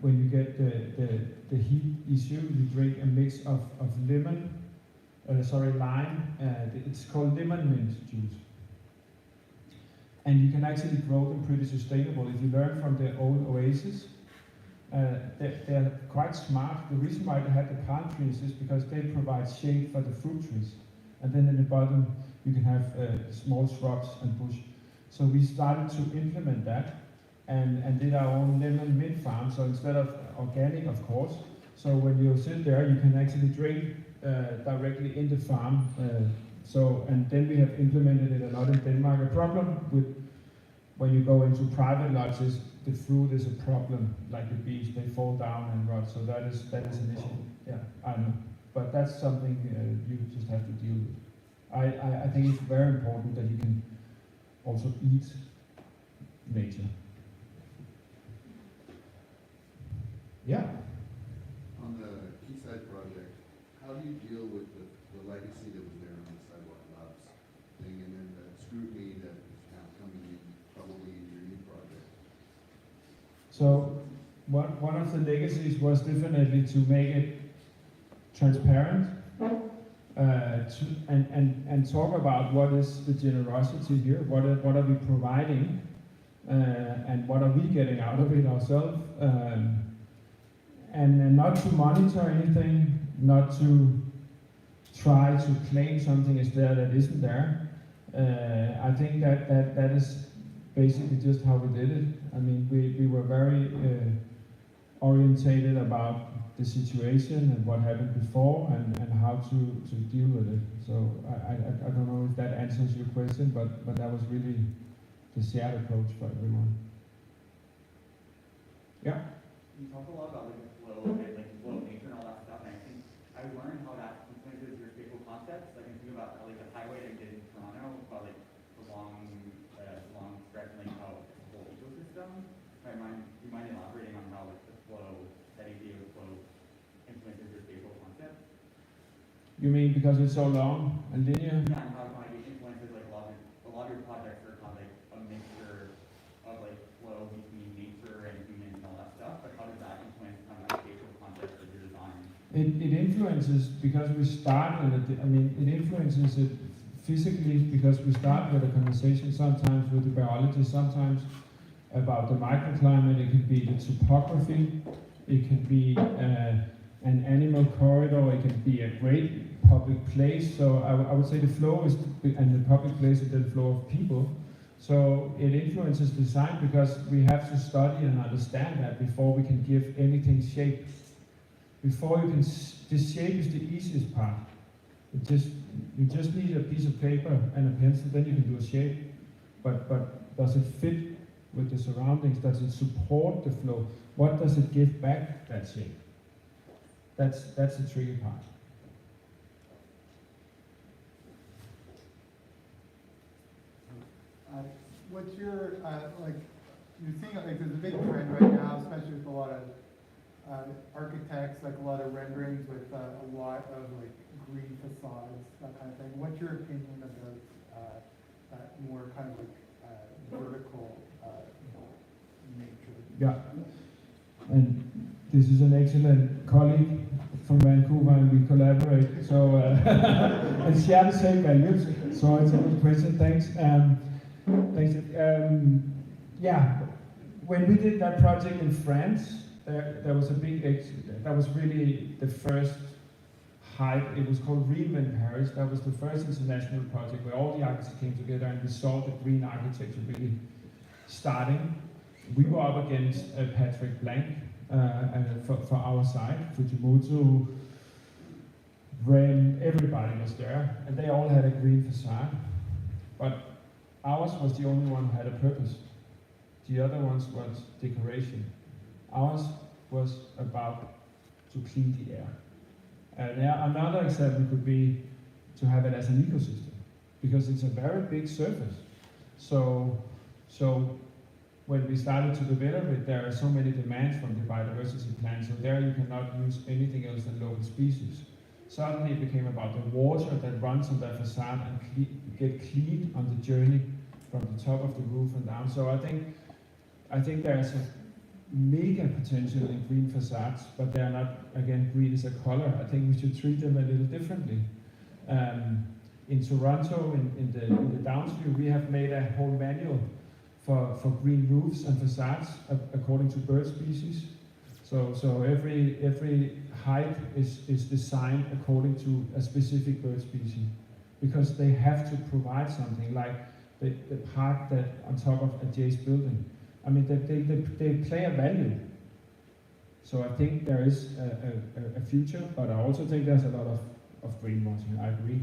when you get the heat issue, you drink a mix of lime. It's called lemon mint juice. And you can actually grow them pretty sustainable. If you learn from the old oasis, they're quite smart. The reason why they had the palm trees is because they provide shade for the fruit trees. And then in the bottom, you can have small shrubs and bush. So we started to implement that and did our own lemon mint farm. So instead of organic, of course, so when you sit there, you can actually drink directly in the farm. And then we have implemented it a lot in Denmark. A problem with when you go into private lodges, the fruit is a problem, like the beech, they fall down and rot. So that is an issue. Yeah, I know. But that's something you just have to deal with. I think it's very important that you can also eat nature. Yeah. On the Quayside project, how do you deal with the legacy that was there on the Sidewalk Labs thing, and then the scrutiny that is now coming in probably in your new project? So one of the legacies was definitely to make it transparent, and talk about what is the generosity here, what are we providing, and what are we getting out of it ourselves, and not to monitor anything, not to try to claim something is there that isn't there. I think that is basically just how we did it. I mean, we were very orientated about the situation and what happened before and how to deal with it. So I don't know if that answers your question, but that was really the shared approach for everyone. Yeah? You talk a lot about like the flow of nature and all that stuff, and I think I learned how that influences your spatial concepts. Like I think about like the highway that you did in Toronto, about like the long stretch and like how the whole ecosystem. Do you mind elaborating on how like the flow, that idea of flow influences your spatial concepts? You mean because it's so long and linear? Yeah, and how it influences like a lot of your projects are kind of like a mixture of like flow between nature and humans and all that stuff, but how does that influence kind of like spatial concepts of your design? It influences because we started it influences it physically, because we start with a conversation sometimes with the biology, sometimes about the microclimate. It could be the topography, it can be an animal corridor, it can be a great public place. So I would say the flow is, and the public place is the flow of people. So it influences design because we have to study and understand that before we can give anything shape. Before you can, the shape is the easiest part. You just need a piece of paper and a pencil, then you can do a shape. But does it fit with the surroundings? Does it support the flow? What does it give back, that shape? That's the tricky part. What's your, like, you're seeing, like, there's a big trend right now, especially with a lot of architects, like a lot of renderings with a lot of, like, green facades, that kind of thing. What's your opinion about that more kind of, like, vertical nature? Yeah, and this is an excellent colleague from Vancouver, and we collaborate, so, and share the same values, so it's a good question, thanks. Yeah, when we did that project in France, there was a big, that was really the first hype. It was called Replant Paris. That was the first international project where all the architects came together and we saw the green architecture really starting. We were up against Patrick Blank for our side, Fujimoto, when everybody was there, and they all had a green facade. But ours was the only one who had a purpose. The other ones was decoration. Ours was about to clean the air. And another example could be to have it as an ecosystem, because it's a very big surface. So when we started to develop it, there are so many demands from the biodiversity plan, so there you cannot use anything else than local species. Suddenly it became about the water that runs on that facade and get cleaned on the journey from the top of the roof and down. So I think there's a mega potential in green facades, but they are not, again, green is a color. I think we should treat them a little differently. In Toronto, in the downstream, we have made a whole manual for green roofs and facades according to bird species. So every height is designed according to a specific bird species, because they have to provide something, like the part that on top of a J's building. I mean, they play a value. So I think there is a future, but I also think there's a lot of greenwashing. I agree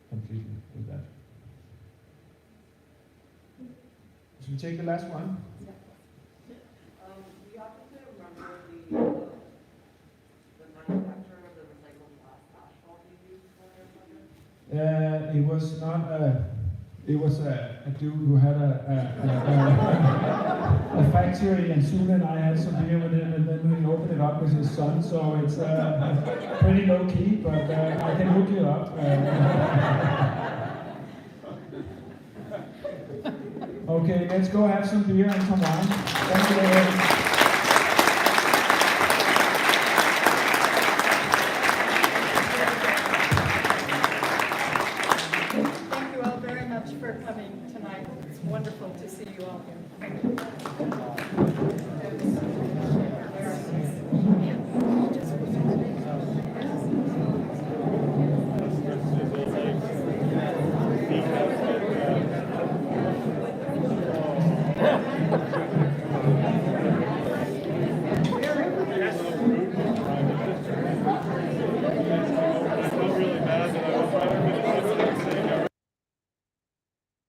completely with that. Should we take the last one? Yeah. We happen to remember the manufacturer of the recycled glass asphalt you used for your project? It was not it was a dude who had a factory, and soon and I had some beer with him, and then we opened it up with his son, so it's pretty low key, but I can hook you up. Okay, let's go have some beer and some wine. Thank you. Thank you all very much for coming tonight. It's wonderful to see you all here. Thank you.